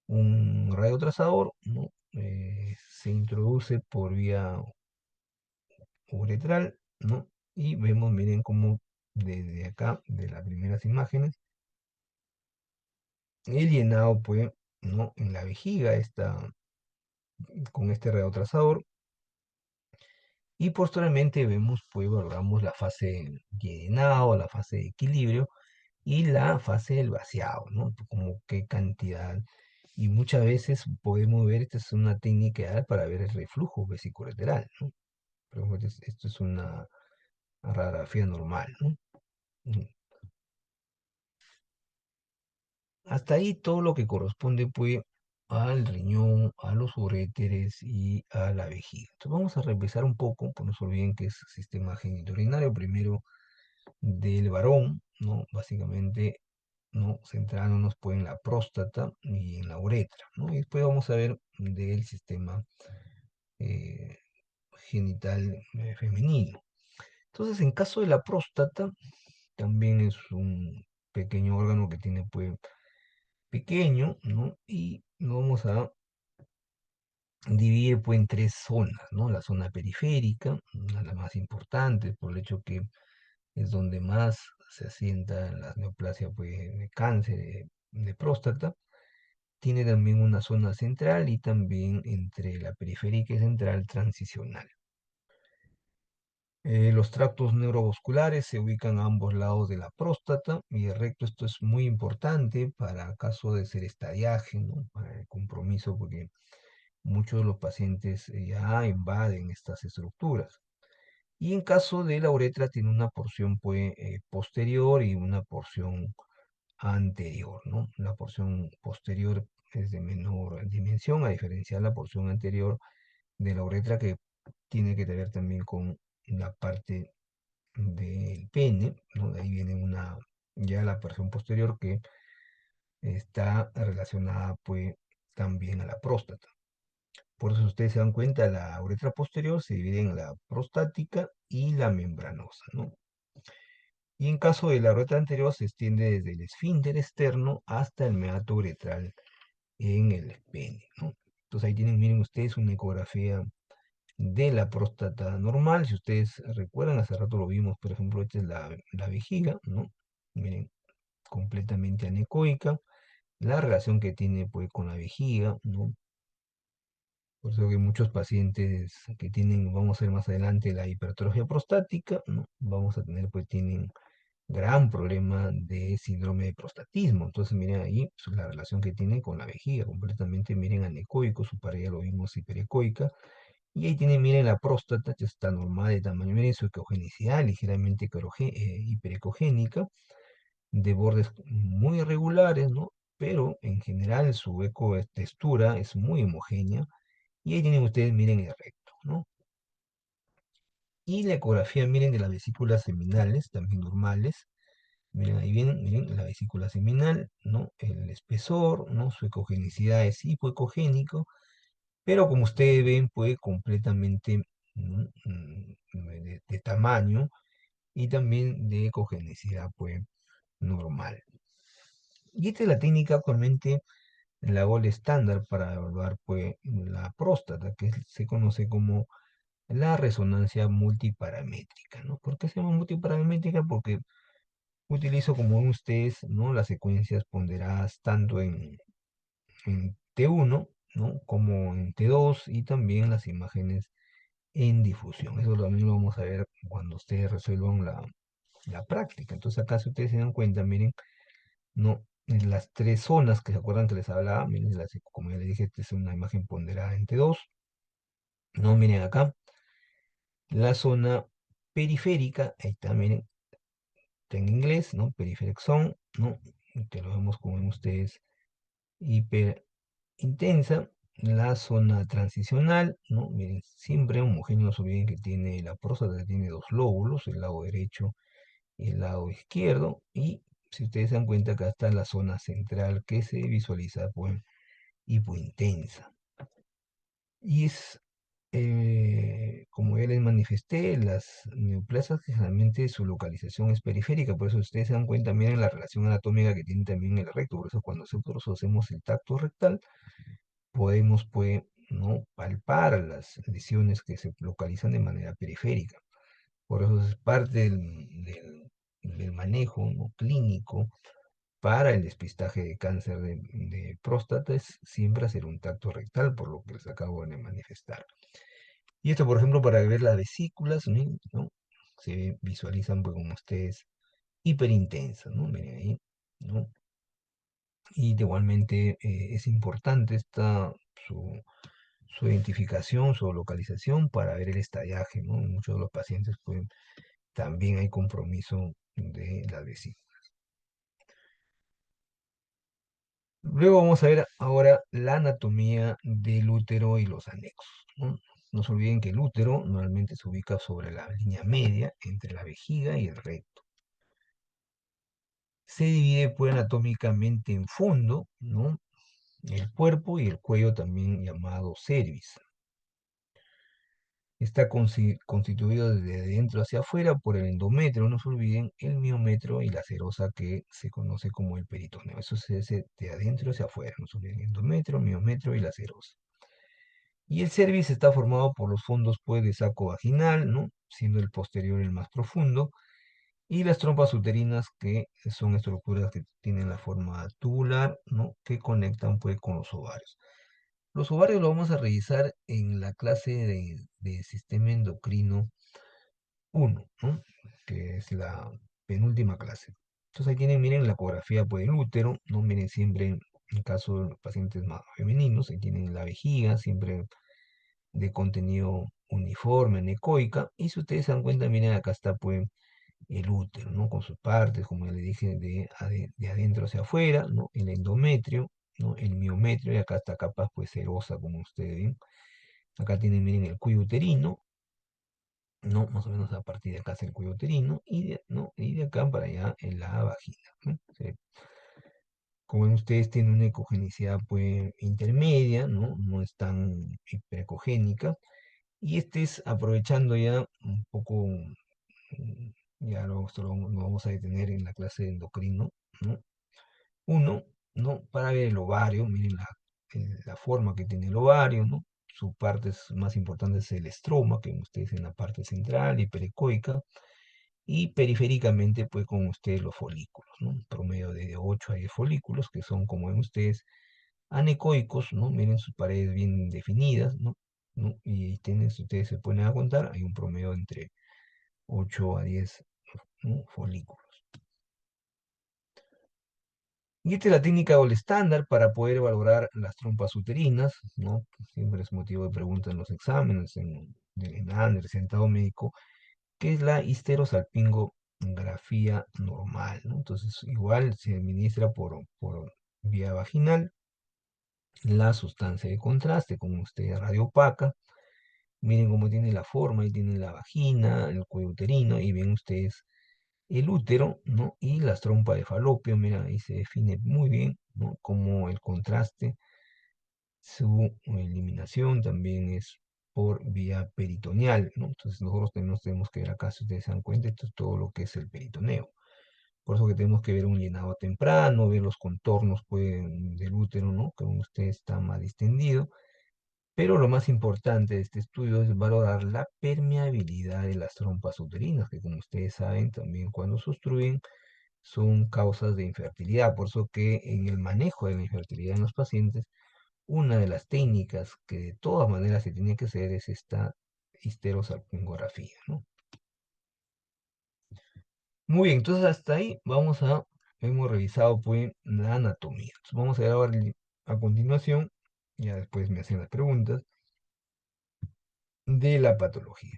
un radiotrazador, ¿no? Se introduce por vía uretral, ¿no? Y vemos, miren cómo desde acá, de las primeras imágenes, el llenado, pues, ¿no? En la vejiga está con este radiotrazador Y posteriormente vemos, pues valoramos la fase de llenado, la fase de equilibrio y la fase del vaciado, ¿no? Como qué cantidad. Y muchas veces podemos ver, esta es una técnica ideal para ver el reflujo vesicolateral, ¿no? Pero pues, esto es una radiografía normal, ¿no? Mm. Hasta ahí todo lo que corresponde, pues, al riñón, a los uréteres y a la vejiga. Entonces vamos a revisar un poco, pues no se olviden que es sistema genitourinario, primero del varón, ¿no? Básicamente, ¿no? Centrándonos pues en la próstata y en la uretra, ¿no? Y después vamos a ver del sistema eh, genital femenino. Entonces, en caso de la próstata, también es un pequeño órgano que tiene pues pequeño, ¿no? Y lo vamos a dividir pues en tres zonas, ¿no? La zona periférica, una de las más importantes por el hecho que es donde más se asienta la neoplasia pues, de cáncer de próstata. Tiene también una zona central y también entre la periférica y central transicional. Los tractos neurovasculares se ubican a ambos lados de la próstata y el recto. Esto es muy importante para caso de ser estadiaje, ¿no? Para el compromiso, porque muchos de los pacientes ya invaden estas estructuras. Y en caso de la uretra tiene una porción pues, posterior y una porción anterior, ¿no? La porción posterior es de menor dimensión, a diferencia de la porción anterior de la uretra que tiene que ver también con la parte del pene, ¿no? De ahí viene ya la porción posterior que está relacionada pues también a la próstata. Por eso ustedes se dan cuenta, la uretra posterior se divide en la prostática y la membranosa, ¿no? Y en caso de la uretra anterior se extiende desde el esfínter externo hasta el meato uretral en el pene, ¿no? Entonces ahí tienen, miren ustedes, una ecografía de la próstata normal. Si ustedes recuerdan, hace rato lo vimos, por ejemplo, esta es la vejiga, ¿no? Miren, completamente anecoica. La relación que tiene pues con la vejiga, ¿no? Por eso que muchos pacientes que tienen, vamos a ver más adelante, la hipertrofia prostática, ¿no? Vamos a tener, pues tienen gran problema de síndrome de prostatismo. Entonces, miren ahí pues, la relación que tiene con la vejiga, completamente, miren, anecoico, su pareja lo vimos hiperecoica. Y ahí tienen, miren, la próstata, que está normal de tamaño, miren su ecogenicidad, ligeramente hiperecogénica, de bordes muy irregulares, ¿no? Pero en general su textura es muy homogénea. Y ahí tienen ustedes, miren el recto, ¿no? Y la ecografía, miren, de las vesículas seminales, también normales. Miren, ahí vienen, miren, la vesícula seminal, ¿no? El espesor, ¿no? Su ecogenicidad es hipoecogénico, pero como ustedes ven, pues completamente de tamaño y también de ecogenicidad, pues normal. Y esta es la técnica actualmente, la gold estándar para evaluar, pues, la próstata, que se conoce como la resonancia multiparamétrica, ¿no? ¿Por qué se llama multiparamétrica? Porque utilizo, como ven ustedes, ¿no? Las secuencias ponderadas tanto en T1, ¿no? Como en T2 y también las imágenes en difusión. Eso también lo vamos a ver cuando ustedes resuelvan la práctica. Entonces acá, si ustedes se dan cuenta, miren, ¿no? En las tres zonas que se acuerdan que les hablaba, miren, como ya les dije, esta es una imagen ponderada en T2, ¿no? Miren acá, la zona periférica, ahí está, miren, está en inglés, ¿no? Peripheric zone, ¿no? Que lo vemos como ven ustedes, hiper intensa. La zona transicional, ¿no? Miren, siempre homogéneo, no se olviden que tiene la próstata, tiene dos lóbulos, el lado derecho y el lado izquierdo. Y si ustedes se dan cuenta, acá está la zona central que se visualiza pues hipointensa. Y es, como ya les manifesté, las neoplasias generalmente su localización es periférica, por eso ustedes se dan cuenta, miren la relación anatómica que tiene también el recto, por eso cuando nosotros hacemos el tacto rectal, podemos pues, ¿no? palpar las lesiones que se localizan de manera periférica. Por eso es parte del manejo, ¿no? clínico para el despistaje de cáncer de próstata, es siempre hacer un tacto rectal, por lo que les acabo de manifestar. Y esto, por ejemplo, para ver las vesículas, ¿no? Se visualizan, pues, como ustedes, hiperintensas, ¿no? Miren ahí, ¿no? Y igualmente es importante su identificación, su localización para ver el estallaje, ¿no? En muchos de los pacientes, pues, también hay compromiso de la vesícula. Luego vamos a ver ahora la anatomía del útero y los anexos, ¿no? No se olviden que el útero normalmente se ubica sobre la línea media entre la vejiga y el recto. Se divide pues anatómicamente en fondo, ¿no? El cuerpo y el cuello también llamado cervix. Está constituido desde adentro hacia afuera por el endometrio, no se olviden, el miometrio y la serosa que se conoce como el peritoneo. Eso se hace de adentro hacia afuera, no se olviden, endometrio, miometrio y la serosa. Y el cervix está formado por los fondos pues, de saco vaginal, ¿no? Siendo el posterior el más profundo, y las trompas uterinas que son estructuras que tienen la forma tubular, ¿no? Que conectan pues, con los ovarios. Los ovarios lo vamos a revisar en la clase de sistema endocrino 1, ¿no? Que es la penúltima clase. Entonces ahí tienen, miren la ecografía pues, del útero, ¿no? Miren siempre, en caso de los pacientes más femeninos, ahí tienen la vejiga, siempre de contenido uniforme, anecoica, y si ustedes se dan cuenta, miren, acá está pues el útero, ¿no? Con sus partes, como ya le dije, de adentro hacia afuera, ¿no? El endometrio, ¿no? El miometrio, y acá está capaz pues serosa, como ustedes ven. Acá tienen, miren, el cuello uterino, ¿no? Más o menos a partir de acá es el cuello uterino, ¿no? Y de acá para allá en la vagina, ¿no? Como ven ustedes, tiene una ecogenicidad pues intermedia, ¿no? No es tan hiperecogénica. Y este es aprovechando ya un poco, ya esto lo vamos a detener en la clase de endocrino, ¿no? Uno, ¿no? Para ver el ovario, miren la forma que tiene el ovario, ¿no? Su parte más importante es el estroma, que ven ustedes en la parte central y pericoica, y periféricamente, pues, con ustedes los folículos, ¿no? Un promedio de 8 a 10 folículos, que son, como ven ustedes, anecoicos, ¿no? Miren sus paredes bien definidas, ¿no? ¿No? Y tienen, si ustedes se ponen a contar, hay un promedio entre 8 a 10, ¿no? folículos. Y esta es la técnica o el estándar para poder valorar las trompas uterinas, ¿no? Siempre es motivo de pregunta en los exámenes, en el sentado médico, que es la histerosalpingografía normal, ¿no? Entonces, igual se administra por vía vaginal la sustancia de contraste, como usted radiopaca. Miren cómo tiene la forma, ahí tiene la vagina, el cuello uterino, y ven ustedes el útero, ¿no? Y las trompas de falopio, mira, ahí se define muy bien, ¿no? Como el contraste, su eliminación también es por vía peritoneal, ¿no? Entonces nosotros tenemos que ver acá, si ustedes se dan cuenta, esto es todo lo que es el peritoneo. Por eso que tenemos que ver un llenado temprano, ver los contornos pues, del útero, ¿no? Que usted está más distendido. Pero lo más importante de este estudio es valorar la permeabilidad de las trompas uterinas, que como ustedes saben, también cuando se obstruyen son causas de infertilidad. Por eso que en el manejo de la infertilidad en los pacientes, una de las técnicas que de todas maneras se tiene que hacer es esta histerosalpingografía, ¿no? Muy bien, entonces hasta ahí hemos revisado pues la anatomía. Entonces, vamos a ver ahora a continuación, ya después me hacen las preguntas, de la patología.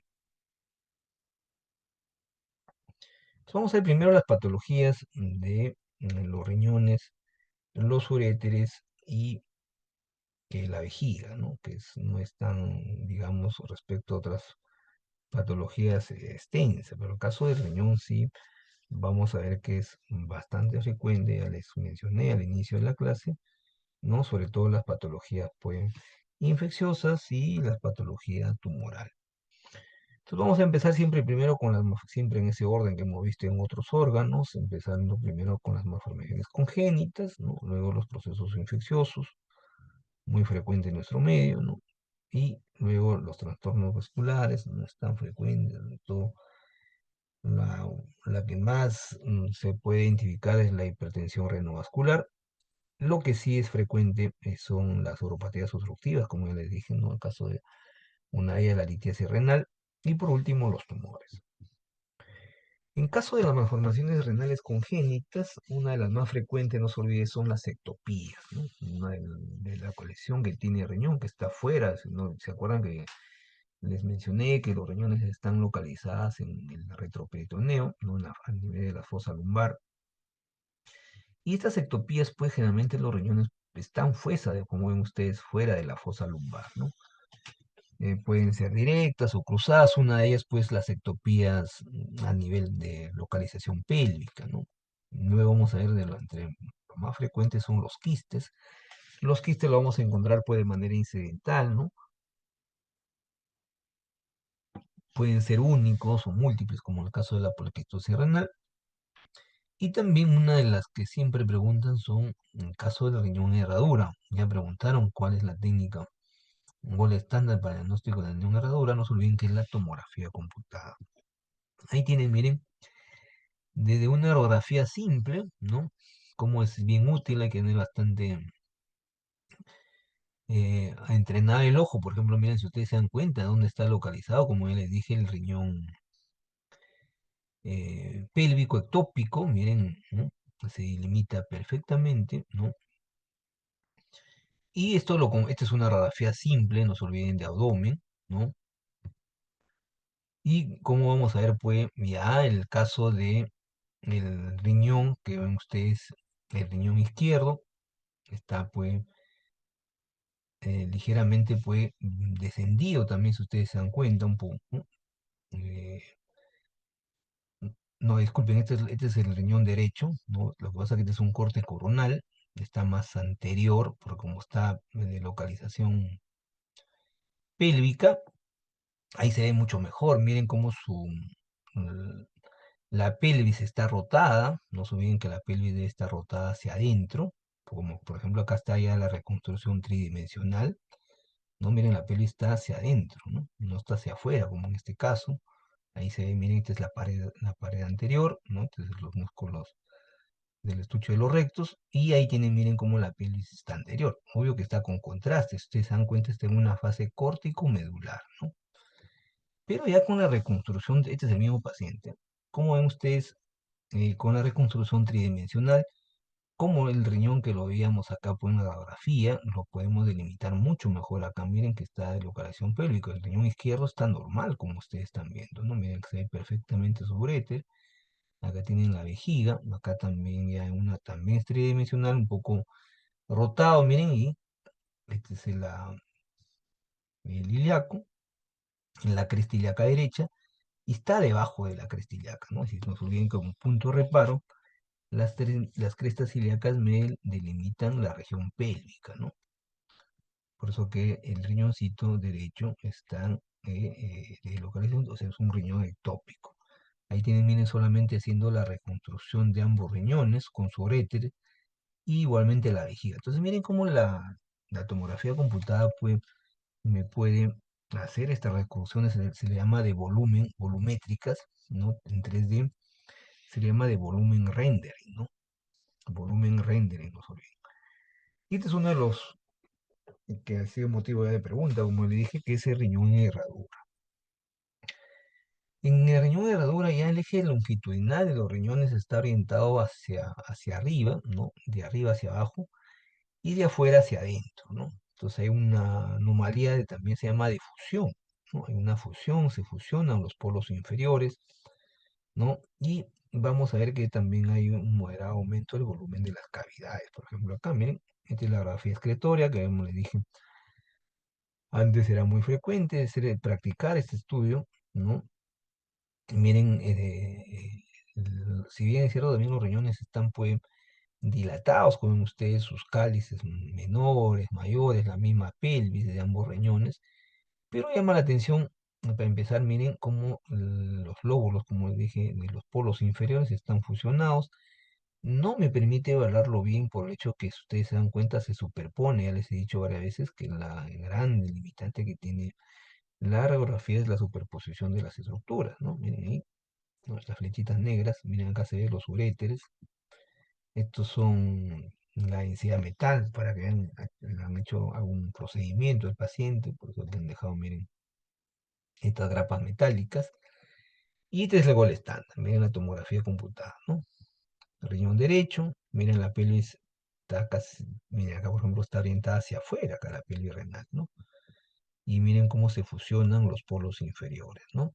Entonces, vamos a ver primero las patologías de los riñones, los uréteres y la vejiga, ¿no? Que no es tan, digamos, respecto a otras patologías extensas, pero el caso del riñón sí, vamos a ver que es bastante frecuente, ya les mencioné al inicio de la clase, ¿no? Sobre todo las patologías, pues, infecciosas y las patologías tumorales. Entonces vamos a empezar siempre primero siempre en ese orden que hemos visto en otros órganos, empezando primero con las malformaciones congénitas, ¿no? Luego los procesos infecciosos, muy frecuente en nuestro medio, ¿no? Y luego los trastornos vasculares, no es tan frecuente, sobre todo la, la que más se puede identificar es la hipertensión renovascular. Lo que sí es frecuente son las uropatías obstructivas, como ya les dije, ¿no? El caso de una de ellas la litiasis renal, y por último los tumores. En caso de las malformaciones renales congénitas, una de las más frecuentes, no se olvide, son las ectopías, ¿no? Una de la colección que tiene riñón, que está afuera. ¿No? ¿Se acuerdan que les mencioné que los riñones están localizados en el retroperitoneo, ¿no? A nivel de la fosa lumbar? Y estas ectopías, pues generalmente los riñones están como ven ustedes, fuera de la fosa lumbar, ¿no? Pueden ser directas o cruzadas, una de ellas pues las ectopías a nivel de localización pélvica, ¿no? Luego vamos a ver entre lo más frecuentes son los quistes. Los quistes lo vamos a encontrar pues de manera incidental, ¿no? Pueden ser únicos o múltiples, como en el caso de la poliquistosis renal. Y también una de las que siempre preguntan son en el caso de la riñón herradura. Ya preguntaron cuál es la técnica, un gol estándar para el diagnóstico de la riñón herradura. No se olviden que es la tomografía computada. Ahí tienen, miren, desde una orografía simple, ¿no? Como es bien útil, hay que tener bastante a entrenar el ojo. Por ejemplo, miren, si ustedes se dan cuenta de dónde está localizado, como ya les dije, el riñón pélvico ectópico, miren, ¿no? Se delimita perfectamente, ¿no? Y esta es una radiografía simple, no se olviden de abdomen, ¿no? Y como vamos a ver, pues, ya el caso de el riñón, que ven ustedes, el riñón izquierdo, está, pues, ligeramente, pues, descendido también, si ustedes se dan cuenta, un poco, ¿no? Eh, no, disculpen, este es el riñón derecho, ¿no? Lo que pasa es que este es un corte coronal, está más anterior, porque como está de localización pélvica, ahí se ve mucho mejor. Miren cómo l- la pelvis está rotada. No se olviden que la pelvis debe estar rotada hacia adentro. Como por ejemplo acá está ya la reconstrucción tridimensional. No, miren, la pelvis está hacia adentro, ¿no? No está hacia afuera, como en este caso. Ahí se ve, miren, esta es la pared anterior, ¿no? Entonces los músculos del estuche de los rectos. Y ahí tienen, miren cómo la pelvis está anterior. Obvio que está con contraste. Si ustedes se dan cuenta, está en una fase córtico-medular, ¿no? Pero ya con la reconstrucción, este es el mismo paciente. Como ven ustedes, con la reconstrucción tridimensional, como el riñón que lo veíamos acá por una radiografía, lo podemos delimitar mucho mejor. Acá miren que está de localización pélvica. El riñón izquierdo está normal, como ustedes están viendo, ¿no? Miren que se ve perfectamente su uréter. Acá tienen la vejiga. Acá también ya hay una también es tridimensional, un poco rotado, miren, y este es el ilíaco, en la cresta ilíaca derecha y está debajo de la cresta ilíaca, ¿no? Si nos olviden como punto de reparo, las crestas ilíacas me delimitan la región pélvica, ¿no? Por eso que el riñoncito derecho está de localización, o sea, es un riñón ectópico. Ahí tienen, miren, solamente haciendo la reconstrucción de ambos riñones con su uréter y igualmente la vejiga. Entonces, miren cómo la tomografía computada me puede hacer estas reconstrucciones, se le llama de volumen, volumétricas, ¿no? En 3D se le llama de volumen rendering, ¿no? Volumen rendering, no se olviden. Y este es uno de los que ha sido motivo de pregunta, como le dije, que es el riñón en herradura. En el riñón de herradura ya el eje longitudinal de los riñones está orientado hacia arriba, ¿no? De arriba hacia abajo y de afuera hacia adentro, ¿no? Entonces hay una anomalía que también se llama difusión, ¿no? Hay una fusión, se fusionan los polos inferiores, ¿no? Y vamos a ver que también hay un moderado aumento del volumen de las cavidades. Por ejemplo, acá, miren, esta es la grafía excretoria, que como les dije, antes era muy frecuente practicar este estudio, ¿no? Y miren, si bien es cierto, también los riñones están, pues, dilatados, como ven ustedes, sus cálices menores, mayores, la misma pelvis de ambos riñones, pero llama la atención, para empezar, miren cómo los lóbulos, como les dije, de los polos inferiores están fusionados. No me permite evaluarlo bien por el hecho que, si ustedes se dan cuenta, se superpone. Ya les he dicho varias veces que la gran limitante que tiene la radiografía es la superposición de las estructuras, ¿no? Miren ahí, ¿no? Las flechitas negras, miren acá se ven los uréteres. Estos son la densidad metal, para que vean, le han hecho algún procedimiento al paciente, por eso le han dejado, miren. estas grapas metálicas. Y este es el gol estándar, miren la tomografía computada, ¿no? El riñón derecho, miren la pelvis, está casi, miren acá por ejemplo está orientada hacia afuera, acá la pelvis renal, ¿no? Y miren cómo se fusionan los polos inferiores, ¿no?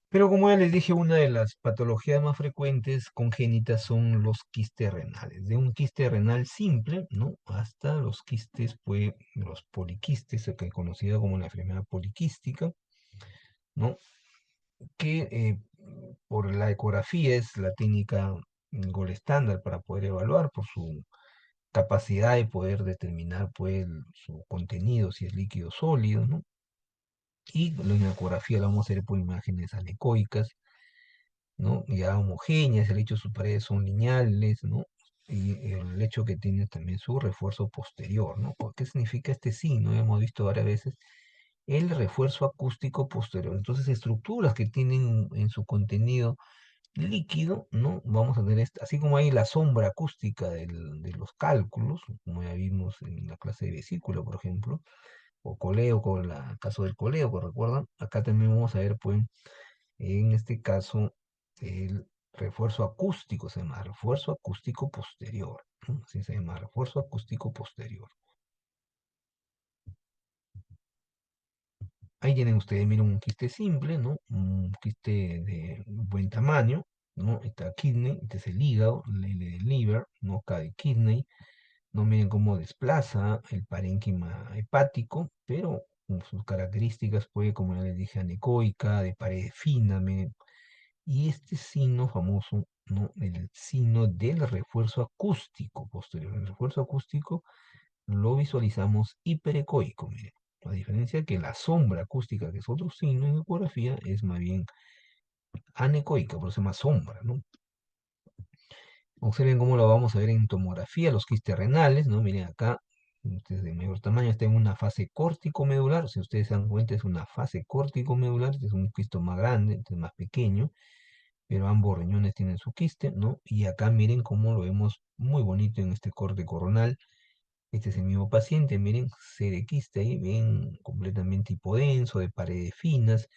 Pero como ya les dije, una de las patologías más frecuentes congénitas son los quistes renales. De un quiste renal simple, ¿no? Hasta los quistes, pues, los poliquistes, que es conocida como la enfermedad poliquística, ¿no? Que por la ecografía es la técnica gol estándar para poder evaluar por su capacidad de poder determinar, pues, su contenido, si es líquido o sólido, ¿no? Y la ecografía la vamos a hacer por imágenes anecoicas, ¿no? Ya homogéneas, el hecho de sus paredes son lineales, ¿no? Y el hecho que tiene también su refuerzo posterior, ¿no? ¿Qué significa este signo? Hemos visto varias veces el refuerzo acústico posterior. Entonces, estructuras que tienen en su contenido líquido, ¿no? Vamos a tener, así como hay la sombra acústica de los cálculos, como ya vimos en la clase de vesícula, por ejemplo, o coleo, con el caso del coleo, que recuerdan, acá también vamos a ver, pues, en este caso, el refuerzo acústico se llama refuerzo acústico posterior, ¿no? Así se llama refuerzo acústico posterior. Ahí tienen ustedes, miren, un quiste simple, ¿no? Un quiste de buen tamaño, ¿no? Está kidney, este es el hígado, el L de liver, ¿no? K de kidney, no miren cómo desplaza el parénquima hepático, pero con sus características, puede, como ya les dije, anecoica, de pared fina, miren. Y este signo famoso, ¿no? El signo del refuerzo acústico posterior. El refuerzo acústico lo visualizamos hiperecoico, miren. A diferencia que la sombra acústica, que es otro signo en ecografía, es más bien anecoica, por eso se llama sombra, ¿no? Observen cómo lo vamos a ver en tomografía, los quistes renales, ¿no? Miren acá, este es de mayor tamaño, está en una fase córtico-medular, si ustedes se dan cuenta es una fase córtico-medular, este es un quiste más grande, este es más pequeño, pero ambos riñones tienen su quiste, ¿no? Y acá miren cómo lo vemos muy bonito en este corte coronal. Este es el mismo paciente, miren, C de quiste ahí, ven completamente hipodenso, de paredes finas.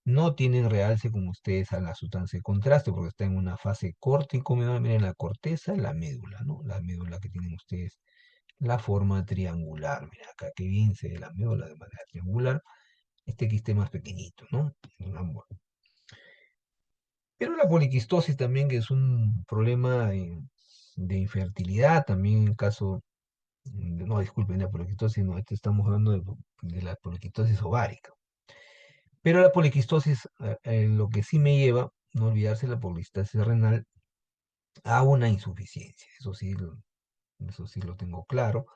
No tienen realce como ustedes a la sustancia de contraste, porque está en una fase córtico, miren la corteza, la médula, ¿no? La médula que tienen ustedes, la forma triangular. Miren acá que bien se ve la médula de manera triangular. Este quiste más pequeñito, ¿no? En ambos. Pero la poliquistosis también, que es un problema de infertilidad, también en caso, no, disculpen, la poliquistosis, no, este estamos hablando de la poliquistosis ovárica. Pero la poliquistosis, lo que sí me lleva, no olvidarse la poliquistosis renal, a una insuficiencia, eso sí lo tengo claro.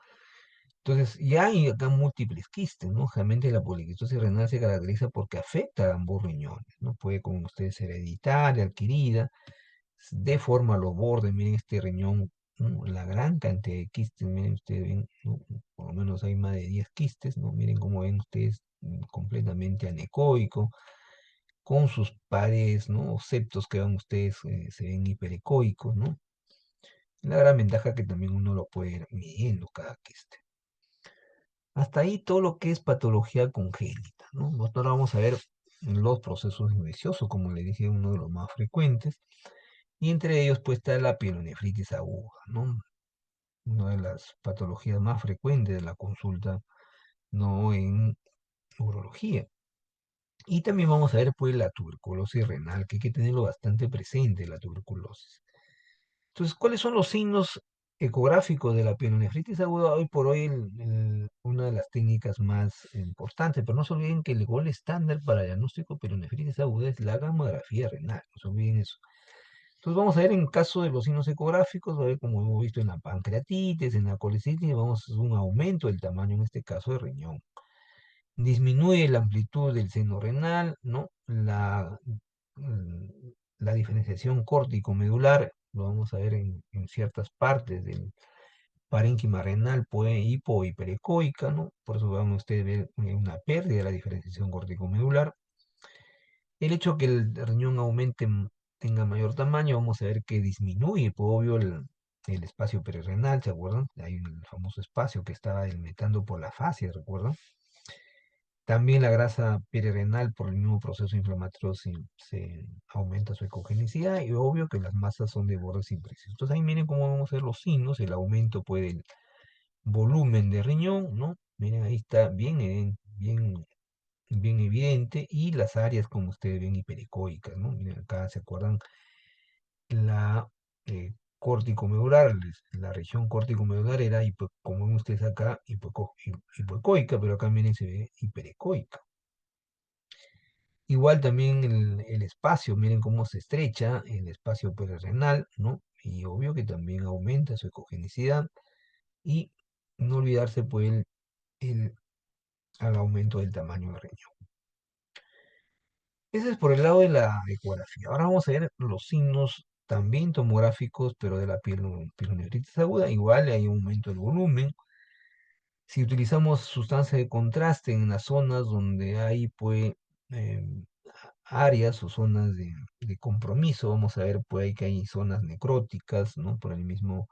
Entonces, ya hay acá múltiples quistes, ¿no? Generalmente la poliquistosis renal se caracteriza porque afecta a ambos riñones, ¿no? Puede, como ustedes, ser hereditaria, adquirida, deforma los bordes, miren este riñón, ¿no? La gran cantidad de quistes, miren ustedes, ven, ¿no? Por lo menos hay más de 10 quistes, ¿no? Miren cómo ven ustedes, completamente anecoico, con sus pares, ¿no? O septos que van ustedes, se ven hiperecoicos, ¿no? La gran ventaja que también uno lo puede ir midiendo cada quiste. Hasta ahí todo lo que es patología congénita, ¿no? Nosotros vamos a ver los procesos infecciosos, como le dije, uno de los más frecuentes. Y entre ellos pues está la pielonefritis aguda, ¿no? Una de las patologías más frecuentes de la consulta, ¿no? En urología. Y también vamos a ver pues la tuberculosis renal, que hay que tenerlo bastante presente, la tuberculosis. Entonces, ¿cuáles son los signos ecográficos de la pielonefritis aguda? Hoy por hoy una de las técnicas más importantes, pero no se olviden que el gol estándar para diagnóstico de pielonefritis aguda es la gamografía renal, no se olviden eso. Entonces vamos a ver en caso de los signos ecográficos, a ver como hemos visto en la pancreatitis, en la colecitis, vamos a hacer un aumento del tamaño, en este caso de riñón. Disminuye la amplitud del seno renal, ¿no? Mm, la diferenciación córtico-medular, lo vamos a ver en ciertas partes del parénquima renal, puede hipo o hiperecoica, ¿no? Por eso van ustedes a ver una pérdida de la diferenciación córtico-medular. El hecho que el riñón aumente, tenga mayor tamaño, vamos a ver que disminuye, pues, obvio, el espacio perirenal, ¿se acuerdan? Hay el famoso espacio que estaba delimitando por la fascia, ¿recuerdan? También la grasa perirenal por el mismo proceso inflamatorio se aumenta su ecogenicidad y obvio que las masas son de bordes imprecisos. Entonces ahí miren cómo vamos a ver los signos, el aumento pues del volumen de riñón, ¿no? Miren ahí está bien, bien evidente y las áreas como ustedes ven hiperecoicas, ¿no? Miren acá se acuerdan la corticomedular, la región corticomedular era, como ven ustedes acá, hipoecoica, pero acá miren se ve hiperecoica. Igual también el espacio, miren cómo se estrecha el espacio perirenal, ¿no? Y obvio que también aumenta su ecogenicidad y no olvidarse pues el, al aumento del tamaño del riñón. Ese es por el lado de la ecografía. Ahora vamos a ver los signos también tomográficos, pero de la pielonefritis aguda. Igual hay un aumento del volumen. Si utilizamos sustancia de contraste en las zonas donde hay pues áreas o zonas de compromiso, vamos a ver pues que hay zonas necróticas, ¿no? Por el mismo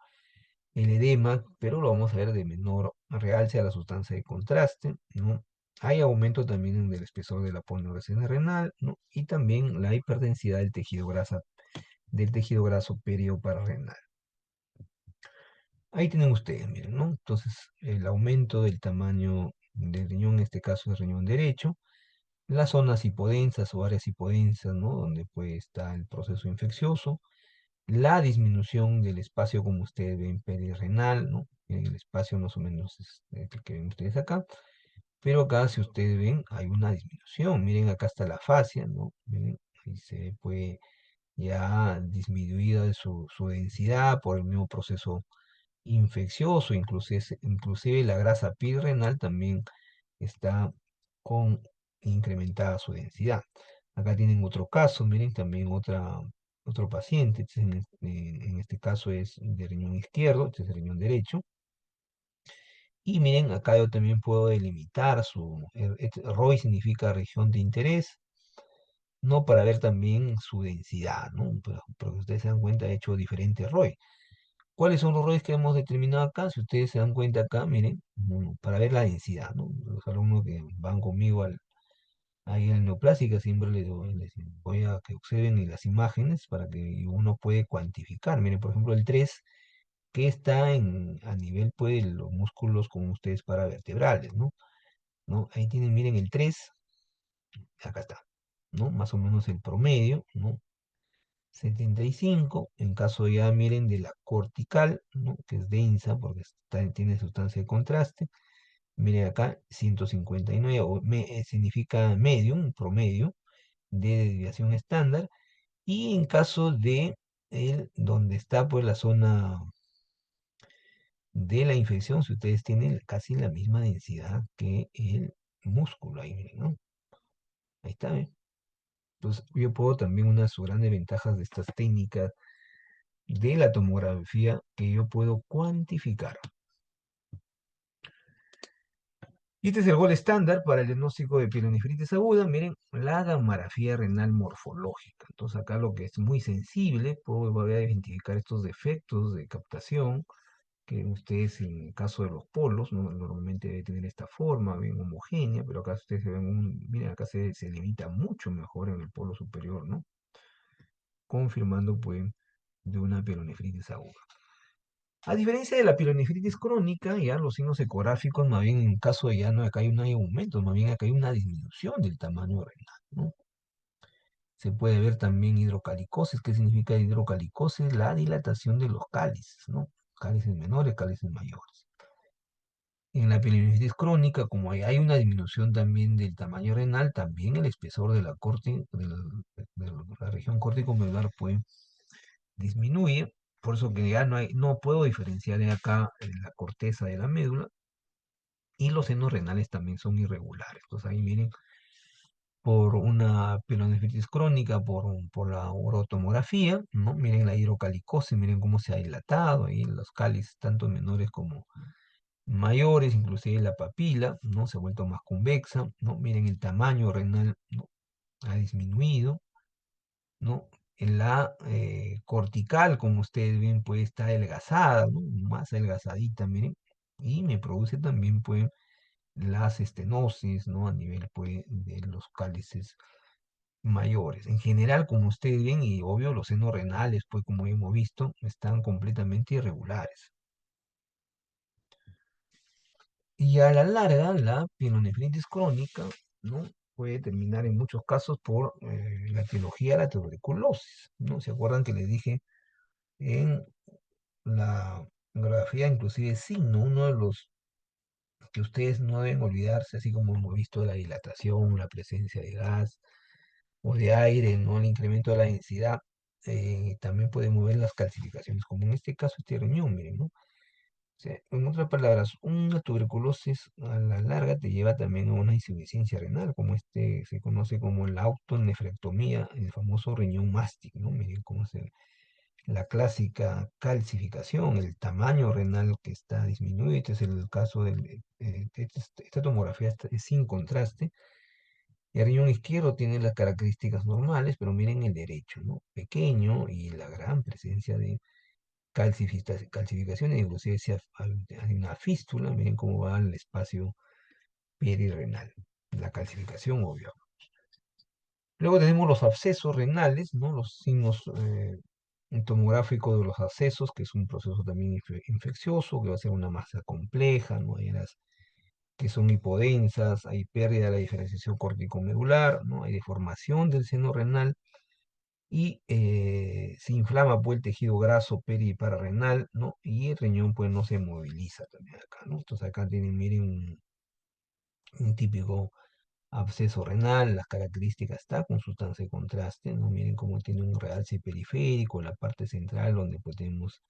el edema, pero lo vamos a ver de menor realce a la sustancia de contraste, ¿no? Hay aumento también del espesor de la polineurocena renal, ¿no? Y también la hiperdensidad del tejido graso perioparrenal. Ahí tienen ustedes, miren, ¿no? Entonces, el aumento del tamaño del riñón, en este caso el riñón derecho, las zonas hipodensas o áreas hipodensas, ¿no? Donde pues está el proceso infeccioso, la disminución del espacio, como ustedes ven, perirenal, ¿no? El espacio más o menos es el que ven ustedes acá, pero acá, si ustedes ven, hay una disminución. Miren, acá está la fascia, ¿no? Miren, ahí se ve, pues, ya disminuida su densidad por el mismo proceso infeccioso, inclusive la grasa perirenal también está con incrementada su densidad. Acá tienen otro caso, miren, también otro paciente, en este caso es de riñón izquierdo, este es el riñón derecho. Y miren, acá yo también puedo delimitar ROI significa región de interés, ¿no? Para ver también su densidad, ¿no? Pero que ustedes se dan cuenta, he hecho diferentes ROI. ¿Cuáles son los ROIs que hemos determinado acá? Si ustedes se dan cuenta acá, miren, para ver la densidad, ¿no? Los alumnos que van conmigo ahí en Neoplásica siempre les voy a que observen las imágenes para que uno puede cuantificar. Miren, por ejemplo, el 3 que está a nivel pues, de los músculos como ustedes paravertebrales, ¿no? ¿No? Ahí tienen, miren, el 3 acá está, ¿no? Más o menos el promedio, ¿no? 75 en caso ya, miren, de la cortical, ¿no? Que es densa porque tiene sustancia de contraste. Miren acá, 159, significa medium, promedio, de desviación estándar. Y en caso de donde está pues la zona de la infección, si ustedes tienen casi la misma densidad que el músculo, ahí miren, ¿no? Ahí está, ¿eh? Entonces yo puedo también, una de sus grandes ventajas de estas técnicas de la tomografía, que yo puedo cuantificar. Y este es el gol estándar para el diagnóstico de pielonefritis aguda. Miren, la gamografía renal morfológica. Entonces acá lo que es muy sensible, puedo volver a identificar estos defectos de captación que ustedes en el caso de los polos, ¿no? Normalmente debe tener esta forma bien homogénea, pero acá ustedes se ven miren, acá se limita mucho mejor en el polo superior, ¿no? Confirmando pues de una pielonefritis aguda. A diferencia de la pielonefritis crónica, ya los signos ecográficos, más bien en caso de ya no acá no hay aumento, más bien acá hay una disminución del tamaño renal, ¿no? Se puede ver también hidrocalicosis. ¿Qué significa hidrocalicosis? La dilatación de los cálices, ¿no? Cálices menores, cálices mayores. En la pielonefritis crónica, como hay una disminución también del tamaño renal, también el espesor de la región córtico-medular puede disminuir. Por eso que ya no puedo diferenciar de acá la corteza de la médula, y los senos renales también son irregulares. Entonces ahí miren, por una pielonefritis crónica, por la urotomografía, ¿no? Miren la hidrocalicosis, miren cómo se ha dilatado ahí los cálices, tanto menores como mayores, inclusive la papila, ¿no? Se ha vuelto más convexa, ¿no? Miren el tamaño renal, ¿no? Ha disminuido, ¿no? En la cortical, como ustedes ven, pues está adelgazada, ¿no? Más adelgazadita, miren, y me produce también, pues, las estenosis, ¿no? A nivel, pues, de los cálices mayores. En general, como ustedes ven, y obvio, los senos renales, pues, como hemos visto, están completamente irregulares. Y a la larga, la pielonefritis crónica, ¿no? Puede terminar en muchos casos por la etiología de la tuberculosis, ¿no? ¿Se acuerdan que les dije en la grafía, inclusive signo, uno de los que ustedes no deben olvidarse, así como hemos visto la dilatación, la presencia de gas o de aire, ¿no? El incremento de la densidad, también podemos ver las calcificaciones, como en este caso este riñón, miren, ¿no? O sea, en otras palabras, una tuberculosis a la larga te lleva también a una insuficiencia renal, como este se conoce como la autonefrectomía, el famoso riñón mástil, ¿no? Miren cómo se la clásica calcificación, el tamaño renal que está disminuido. Este es el caso de esta tomografía es sin contraste. El riñón izquierdo tiene las características normales, pero miren el derecho, ¿no? Pequeño y la gran presencia de calcificaciones, inclusive si hay una fístula, miren cómo va el espacio perirenal, la calcificación obvia. Luego tenemos los abscesos renales, ¿no? Los signos tomográficos de los abscesos, que es un proceso también infeccioso, que va a ser una masa compleja, ¿no? Hay las que son hipodensas, hay pérdida de la diferenciación córtico-medular, ¿no? Hay deformación del seno renal y se inflama pues, el tejido graso peri y pararenal, ¿no? Y el riñón pues no se moviliza también acá, ¿no? Entonces acá tienen, miren, un típico absceso renal, las características está con sustancia de contraste, ¿no? Miren cómo tiene un realce periférico, la parte central donde pues tenemos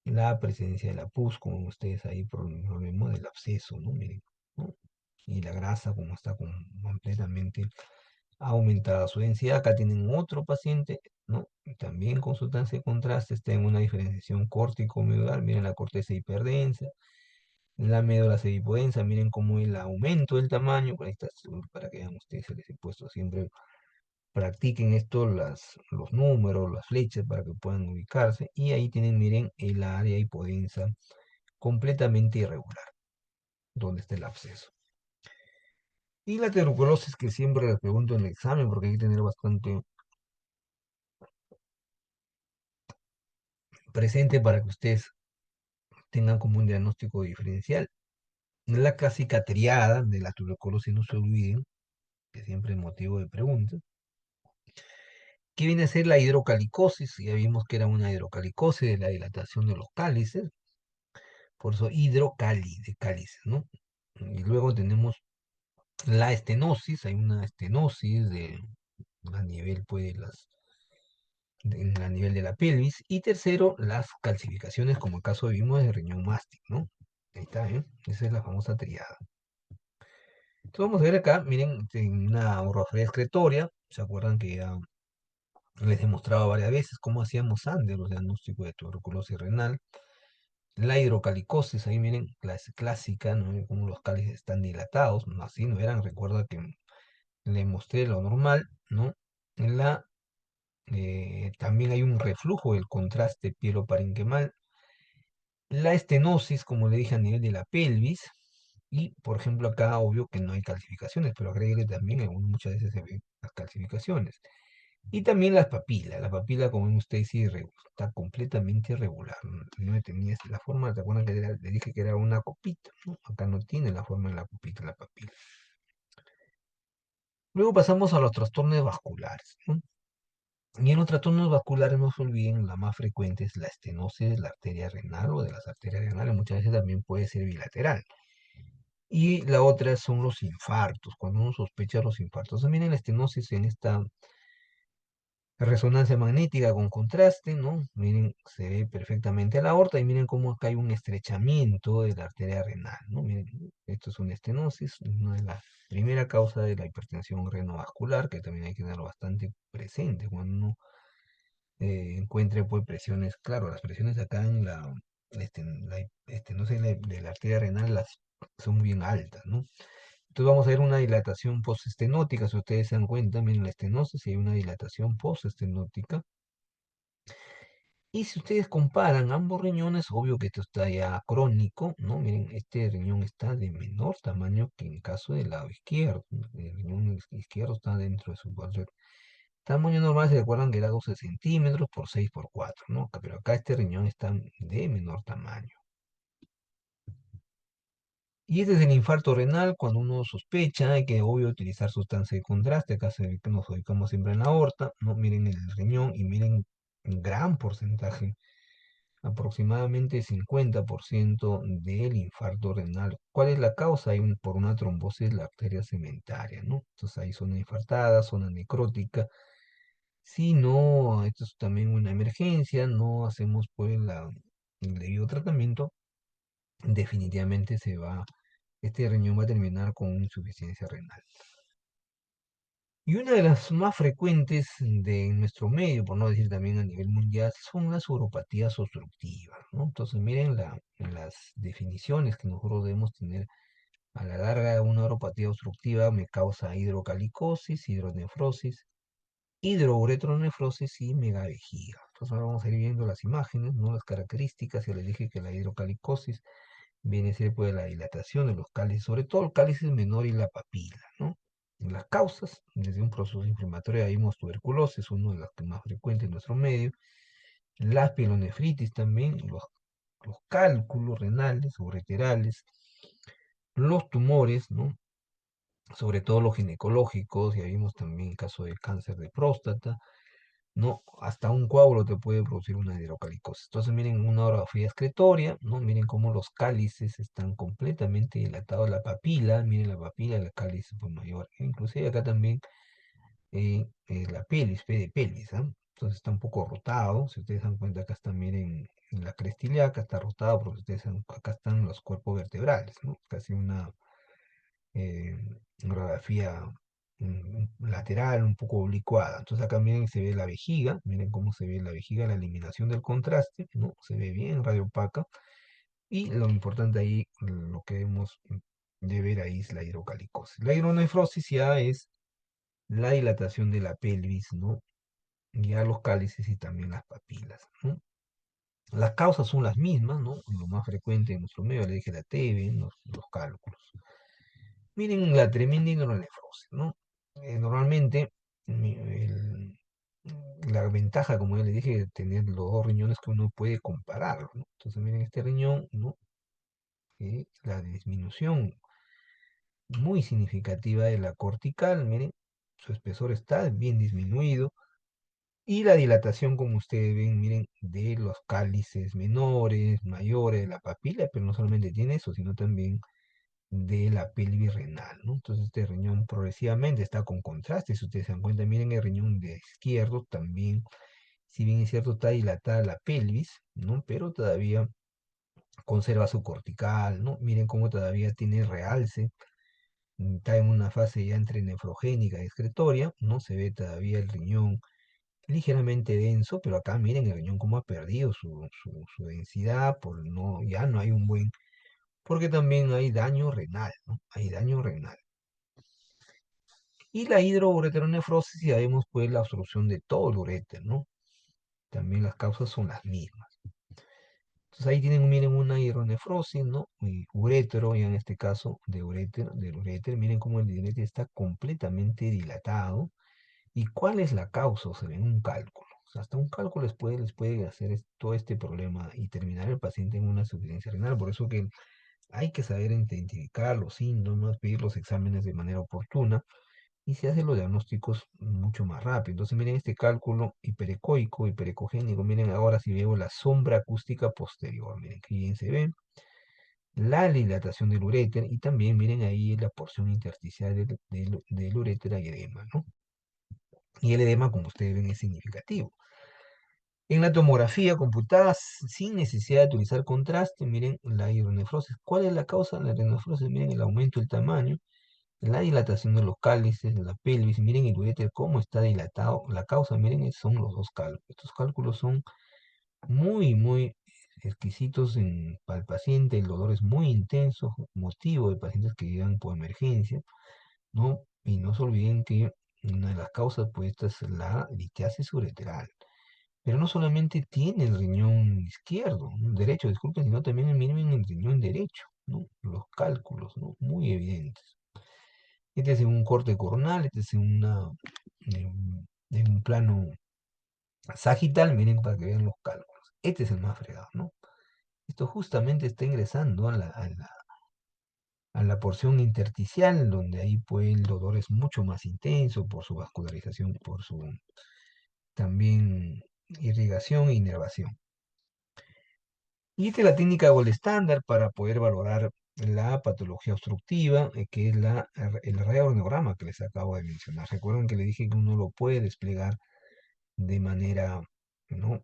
la presencia de la pus, como ustedes ahí vemos del absceso, ¿no? Miren, ¿no? Y la grasa como está completamente aumentada su densidad. Acá tienen otro paciente, ¿no? También con sustancia de contraste, está en una diferenciación córtico-medular, miren la corteza hiperdensa, la médula hipodensa, miren cómo el aumento del tamaño, para que vean ustedes, se les he puesto siempre, practiquen esto, los números, las flechas, para que puedan ubicarse, y ahí tienen, miren, el área hipodensa completamente irregular, donde está el absceso. Y la tuberculosis que siempre les pregunto en el examen, porque hay que tener bastante presente para que ustedes tengan como un diagnóstico diferencial. La clásica triada de la tuberculosis, no se olviden, que siempre es motivo de pregunta, que viene a ser la hidrocalicosis. Ya vimos que era una hidrocalicosis de la dilatación de los cálices, por eso hidrocali, de cálices, ¿no? Y luego tenemos la estenosis, hay una estenosis a nivel, pues, a nivel de la pelvis. Y tercero, las calcificaciones, como el caso vimos de riñón mástil, ¿no? Ahí está, ¿eh? Esa es la famosa triada. Entonces vamos a ver acá, miren, en una orografía excretoria, ¿se acuerdan que ya les he mostrado varias veces cómo hacíamos antes los diagnósticos de tuberculosis renal? La hidrocalicosis, ahí miren, la es clásica, ¿no? Miren cómo los cálices están dilatados, ¿no? Así no eran, recuerda que le mostré lo normal, ¿no? También hay un reflujo del contraste pielo-parenquimal. La estenosis, como le dije, a nivel de la pelvis. Y, por ejemplo, acá obvio que no hay calcificaciones, pero agréguele también, muchas veces se ven las calcificaciones. Y también las papilas. La papila, como ven ustedes, sí, está completamente irregular. No tenía la forma, ¿te acuerdan que le dije que era una copita? ¿No? Acá no tiene la forma de la copita, la papila. Luego pasamos a los trastornos vasculares, ¿no? Y en los trastornos vasculares, no se olviden, la más frecuente es la estenosis de la arteria renal o de las arterias renales. Muchas veces también puede ser bilateral. Y la otra son los infartos, cuando uno sospecha los infartos. También en la estenosis, en esta resonancia magnética con contraste, ¿no? Miren, se ve perfectamente la aorta y miren cómo acá hay un estrechamiento de la arteria renal, ¿no? Miren, esto es una estenosis, una de las primeras causas de la hipertensión renovascular, que también hay que tenerlo bastante presente cuando uno encuentre pues presiones, claro, las presiones acá en estenosis de la arteria renal son bien altas, ¿no? Entonces vamos a ver una dilatación postestenótica, si ustedes se dan cuenta, miren la estenosis y hay una dilatación postestenótica. Y si ustedes comparan ambos riñones, obvio que esto está ya crónico, ¿no? Miren, este riñón está de menor tamaño que en caso del lado izquierdo. El riñón izquierdo está dentro de su tamaño normal. Se recuerdan que era 12 centímetros por 6 por 4, ¿no? Pero acá este riñón está de menor tamaño. Y este es el infarto renal cuando uno sospecha, hay que obvio utilizar sustancia de contraste. Acá se ve que nos ubicamos siempre en la aorta, ¿no? Miren el riñón y miren un gran porcentaje, aproximadamente 50% del infarto renal. ¿Cuál es la causa? Por una trombosis de la arteria segmentaria, ¿no? Entonces hay zona infartada, zona necrótica. Si no, esto es también una emergencia, no hacemos pues el debido tratamiento, definitivamente este riñón va a terminar con insuficiencia renal. Y una de las más frecuentes de nuestro medio, por no decir también a nivel mundial, son las uropatías obstructivas, ¿no? Entonces miren las definiciones que nosotros debemos tener. A la larga, una uropatía obstructiva me causa hidrocalicosis, hidronefrosis, hidrouretronefrosis y megavejiga. Entonces ahora vamos a ir viendo las imágenes, ¿no? Las características. Ya les dije que la hidrocalicosis viene a ser pues la dilatación de los cálices, sobre todo el cálice menor y la papila, ¿no? Las causas, desde un proceso inflamatorio, ahí vimos tuberculosis, uno de los que más frecuente en nuestro medio, la pielonefritis también, los cálculos renales o reterales, los tumores, ¿no? Sobre todo los ginecológicos, ya vimos también el caso del cáncer de próstata, ¿no? Hasta un coágulo te puede producir una hidrocalicosis. Entonces miren una orografía excretoria, ¿no? Miren cómo los cálices están completamente dilatados, la papila, miren la papila, el cálice fue mayor. Inclusive acá también la pelvis, P de pelvis, ¿ah? Entonces está un poco rotado. Si ustedes se dan cuenta, acá está, miren, en la cresta ilíaca está rotado, porque acá están los cuerpos vertebrales, ¿no? Casi una eh, radiografía lateral, un poco oblicuada. Entonces acá miren, se ve la vejiga, miren cómo se ve la vejiga, la eliminación del contraste, ¿no? Se ve bien radio opaca. Y lo importante ahí, lo que debemos de ver ahí es la hidrocalicosis. La hidronefrosis ya es la dilatación de la pelvis, ¿no? Ya los cálices y también las papilas, ¿no? Las causas son las mismas, ¿no? Lo más frecuente en nuestro medio, le dije la TB, los cálculos. Miren la tremenda hidronefrosis, ¿no? Normalmente, la ventaja, como ya les dije, de tener los dos riñones que uno puede compararlo, ¿no? Entonces, miren este riñón, ¿no? La disminución muy significativa de la cortical, miren, su espesor está bien disminuido, y la dilatación, como ustedes ven, miren, de los cálices menores, mayores, de la papila, pero no solamente tiene eso, sino también de la pelvis renal, ¿no? Entonces este riñón progresivamente está con contraste. Si ustedes se dan cuenta, miren el riñón de izquierdo también, si bien es cierto, está dilatada la pelvis, ¿no? Pero todavía conserva su cortical, ¿no? Miren cómo todavía tiene realce, está en una fase ya entre nefrogénica y excretoria, ¿no? Se ve todavía el riñón ligeramente denso, pero acá miren el riñón cómo ha perdido su densidad, ya no hay un buen, porque también hay daño renal, ¿no? Hay daño renal. Y la hidroureteronefrosis, ya vemos pues la obstrucción de todo el uréter, ¿no? También las causas son las mismas. Entonces ahí tienen, miren, una hidronefrosis, ¿no? Y urétero, y en este caso del uréter, miren cómo el uréter está completamente dilatado. ¿Y cuál es la causa? O sea, en un cálculo. O sea, hasta un cálculo les puede hacer todo este problema y terminar el paciente en una insuficiencia renal. Por eso que hay que saber identificar los síntomas, pedir los exámenes de manera oportuna y se hacen los diagnósticos mucho más rápido. Entonces, miren este cálculo hiperecoico, hiperecogénico. Miren ahora si veo la sombra acústica posterior. Miren que bien se ve la dilatación del uréter y también miren ahí la porción intersticial del uréter y edema, ¿no? Y el edema, como ustedes ven, es significativo. En la tomografía computada sin necesidad de utilizar contraste, miren la hidronefrosis. ¿Cuál es la causa de la hidronefrosis? Miren el aumento del tamaño, la dilatación de los cálices, de la pelvis, miren el uréter cómo está dilatado. La causa, miren, son los dos cálculos. Estos cálculos son muy, muy exquisitos para el paciente. El dolor es muy intenso, motivo de pacientes que llegan por emergencia, ¿no? Y no se olviden que una de las causas, pues, esta es la litiasis ureteral. Pero no solamente tiene el riñón izquierdo, ¿no? Derecho, disculpen, sino también miren el riñón derecho, ¿no? Los cálculos, ¿no? Muy evidentes. Este es en un corte coronal, este es en un plano sagital, miren para que vean los cálculos. Este es el más fregado, ¿no? Esto justamente está ingresando a la porción intersticial, donde ahí pues el dolor es mucho más intenso por su vascularización, por su también irrigación e inervación. Y esta es la técnica gold estándar para poder valorar la patología obstructiva, que es el radioneurograma que les acabo de mencionar. Recuerden que le dije que uno lo puede desplegar de manera, ¿no?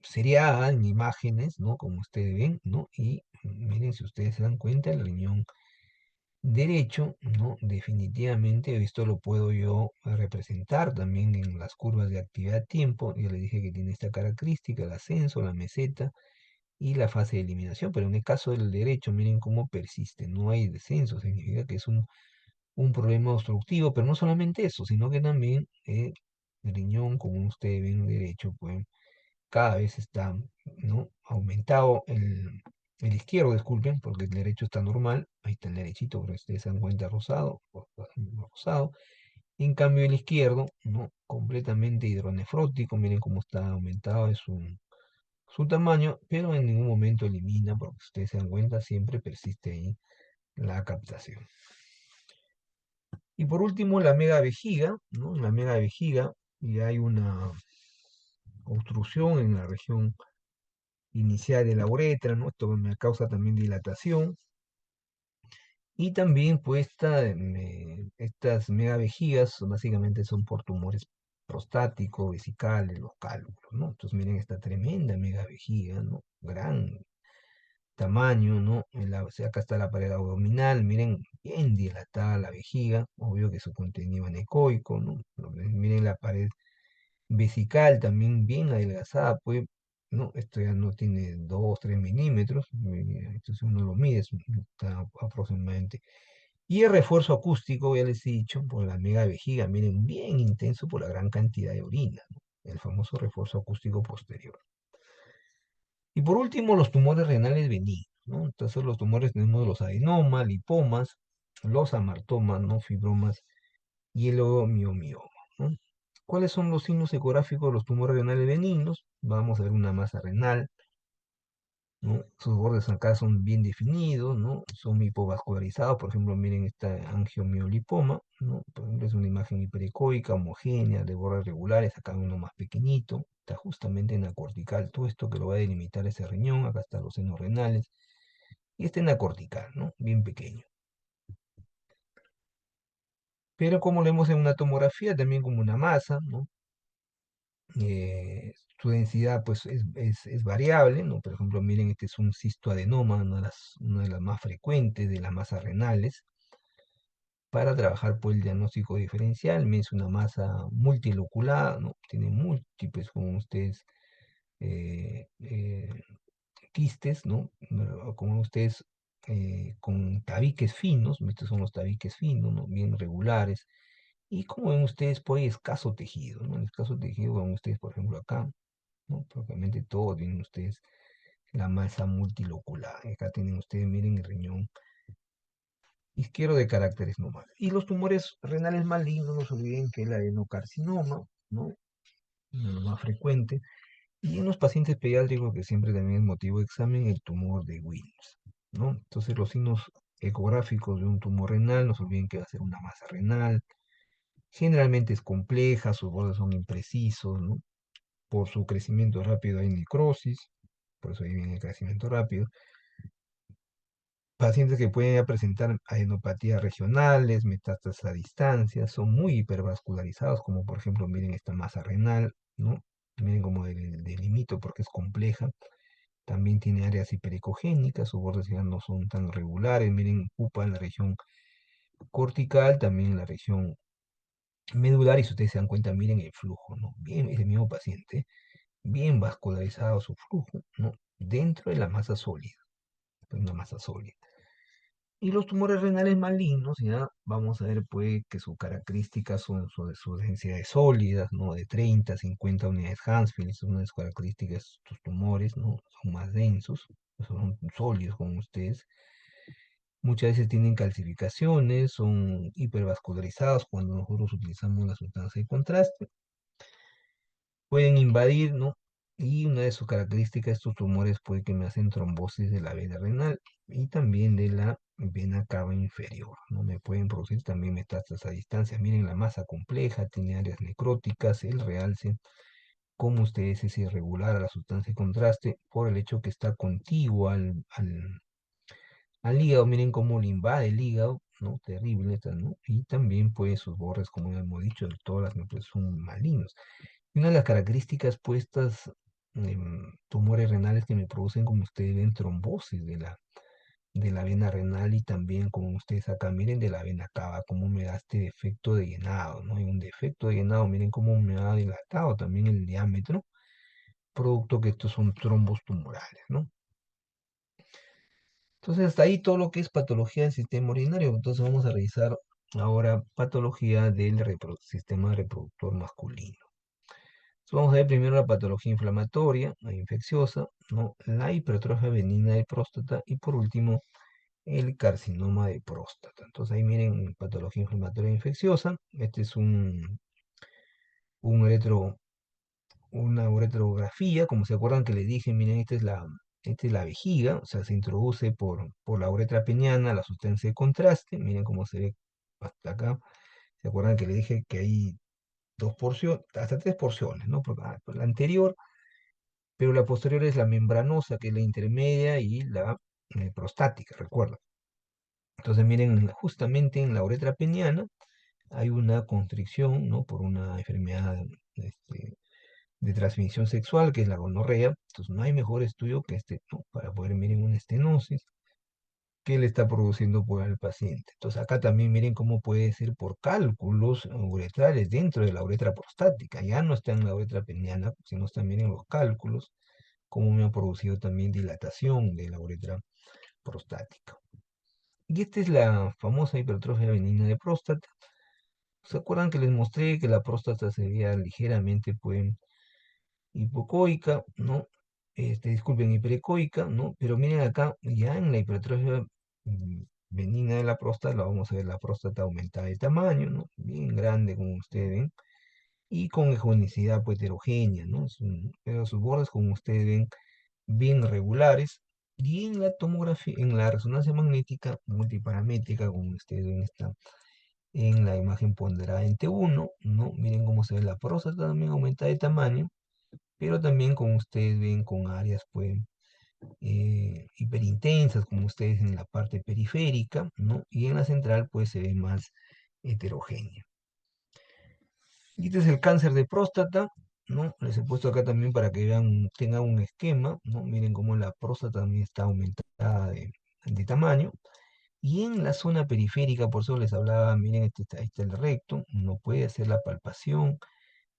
Seriada en imágenes, ¿no? Como ustedes ven, ¿no? Y miren, si ustedes se dan cuenta, el riñón derecho, ¿no? Definitivamente esto lo puedo yo representar también en las curvas de actividad-tiempo. Ya les dije que tiene esta característica, el ascenso, la meseta y la fase de eliminación, pero en el caso del derecho, miren cómo persiste, no hay descenso, significa que es un problema obstructivo, pero no solamente eso, sino que también el riñón, como ustedes ven derecho, pues cada vez está, ¿no? Aumentado el izquierdo, disculpen, porque el derecho está normal, ahí está el derechito, pero ustedes se dan cuenta rosado, rosado. En cambio el izquierdo, ¿no? Completamente hidronefrótico, miren cómo está aumentado, es su tamaño, pero en ningún momento elimina, porque ustedes se dan cuenta, siempre persiste ahí la captación. Y por último, la megavejiga, ¿no? En la megavejiga ya hay una obstrucción en la región inicial de la uretra, ¿no? Esto me causa también dilatación. Y también, pues, estas megavejigas básicamente son por tumores prostáticos, vesicales, los cálculos, ¿no? Entonces, miren esta tremenda megavejiga, ¿no? Gran tamaño, ¿no? Acá está la pared abdominal, miren, bien dilatada la vejiga, obvio que su contenido anecoico, ¿no? Miren la pared vesical también bien adelgazada, pues, ¿no? Esto ya no tiene 2 3 milímetros, entonces uno lo mide, está aproximadamente. Y el refuerzo acústico, ya les he dicho, por la mega vejiga, miren, bien intenso por la gran cantidad de orina, ¿no? El famoso refuerzo acústico posterior. Y por último, los tumores renales benignos, ¿no? Entonces, los tumores tenemos los adenomas, lipomas, los amartomas, ¿no? Fibromas y el omioma, ¿no? ¿Cuáles son los signos ecográficos de los tumores renales benignos? Vamos a ver una masa renal, ¿no? Sus bordes acá son bien definidos, ¿no? Son hipovascularizados, por ejemplo, miren esta angiomiolipoma, ¿no? Por ejemplo, es una imagen hiperecoica, homogénea, de bordes regulares, acá uno más pequeñito, está justamente en la cortical, todo esto que lo va a delimitar ese riñón, acá están los senos renales, y está en la cortical, ¿no? Bien pequeño. Pero como lo vemos en una tomografía, también como una masa, ¿no? Su densidad pues es variable, ¿no? Por ejemplo, miren, este es un cistoadenoma, una de las más frecuentes de las masas renales, para trabajar por el diagnóstico diferencial. Miren, es una masa multilocular, ¿no? Tiene múltiples, como ustedes, eh, eh, quistes, ¿no? Como ustedes, con tabiques finos, estos son los tabiques finos, ¿no? Bien regulares. Y como ven ustedes, pues hay escaso tejido, ¿no? El escaso tejido, como ustedes, por ejemplo, acá, ¿no? Propiamente todo tienen ustedes la masa multilocular. Acá tienen ustedes, miren, el riñón izquierdo de caracteres normales. Y los tumores renales malignos, no se olviden que el adenocarcinoma, ¿no? Uno de los más frecuentes. Y en los pacientes pediátricos, que siempre también es motivo de examen, el tumor de Wilms, ¿no? Entonces, los signos ecográficos de un tumor renal, no se olviden que va a ser una masa renal. Generalmente es compleja, sus bordes son imprecisos, ¿no? Por su crecimiento rápido hay necrosis, por eso ahí viene el crecimiento rápido. Pacientes que pueden ya presentar adenopatías regionales, metástasis a distancia, son muy hipervascularizados, como por ejemplo, miren esta masa renal, ¿no? Miren cómo delimito porque es compleja. También tiene áreas hiperecogénicas, sus bordes ya no son tan regulares. Miren, ocupa en la región cortical, también en la región medular, y si ustedes se dan cuenta, miren el flujo, ¿no? Bien, es el mismo paciente, bien vascularizado su flujo, ¿no? Dentro de la masa sólida, una masa sólida. Y los tumores renales malignos, ya vamos a ver pues que sus características son de sus densidades sólidas, ¿no? De 30 a 50 unidades Hansfield, son una de sus características, estos tumores, ¿no? Son más densos, son sólidos como ustedes. Muchas veces tienen calcificaciones, son hipervascularizados cuando nosotros utilizamos la sustancia de contraste. Pueden invadir, ¿no? Y una de sus características de estos tumores puede que me hacen trombosis de la vena renal y también de la vena cava inferior, ¿no? Me pueden producir también metástasis a distancia. Miren la masa compleja, tiene áreas necróticas, el realce, como ustedes es irregular a la sustancia de contraste por el hecho que está contiguo al hígado. Miren cómo le invade el hígado, ¿no? Terrible, ¿no? Y también pues sus bordes, como ya hemos dicho, todas las neoplasmas son malignos. Una de las características puestas en tumores renales que me producen, como ustedes ven, trombosis de la vena renal y también, como ustedes acá miren, de la vena cava, cómo me da este defecto de llenado, ¿no? Hay un defecto de llenado, miren cómo me ha dilatado también el diámetro, producto que estos son trombos tumorales, ¿no? Entonces, hasta ahí todo lo que es patología del sistema urinario. Entonces, vamos a revisar ahora patología del sistema reproductor masculino. Vamos a ver primero la patología inflamatoria, la infecciosa, ¿no? La hipertrofia benigna de próstata y por último el carcinoma de próstata. Entonces ahí miren patología inflamatoria infecciosa. Este es un uretro, una uretrografía, como se acuerdan que les dije, miren, esta es la vejiga, o sea, se introduce por la uretra peniana la sustancia de contraste. Miren cómo se ve hasta acá. ¿Se acuerdan que les dije que hay dos porciones, hasta tres porciones, ¿no? Porque, pues, la anterior, pero la posterior es la membranosa, que es la intermedia, y la prostática, recuerda. Entonces, miren, justamente en la uretra peniana hay una constricción, ¿no? Por una enfermedad este, de transmisión sexual, que es la gonorrea. Entonces, no hay mejor estudio que este, ¿no? Para poder miren una estenosis que le está produciendo por el paciente. Entonces, acá también miren cómo puede ser por cálculos uretrales dentro de la uretra prostática. Ya no está en la uretra peniana, sino también en los cálculos, como me ha producido también dilatación de la uretra prostática. Y esta es la famosa hipertrofia benigna de próstata. ¿Se acuerdan que les mostré que la próstata se veía ligeramente pues, hipocoica, ¿no? Disculpen, hiperecoica, ¿no? Pero miren acá, ya en la hipertrofia benigna de la próstata, la vamos a ver la próstata aumentada de tamaño, ¿no? Bien grande, como ustedes ven, y con conicidad pues, heterogénea, ¿no? Pero sus bordes, como ustedes ven, bien regulares. Y en la tomografía, en la resonancia magnética multiparamétrica, como ustedes ven, está en la imagen ponderada en T1, ¿no? Miren cómo se ve la próstata también aumenta de tamaño, pero también como ustedes ven con áreas pues hiperintensas, como ustedes en la parte periférica, ¿no? Y en la central pues se ve más heterogénea. Y este es el cáncer de próstata, ¿no? Les he puesto acá también para que vean, tengan un esquema, ¿no? Miren cómo la próstata también está aumentada de tamaño. Y en la zona periférica, por eso les hablaba, miren, ahí está el recto, uno puede hacer la palpación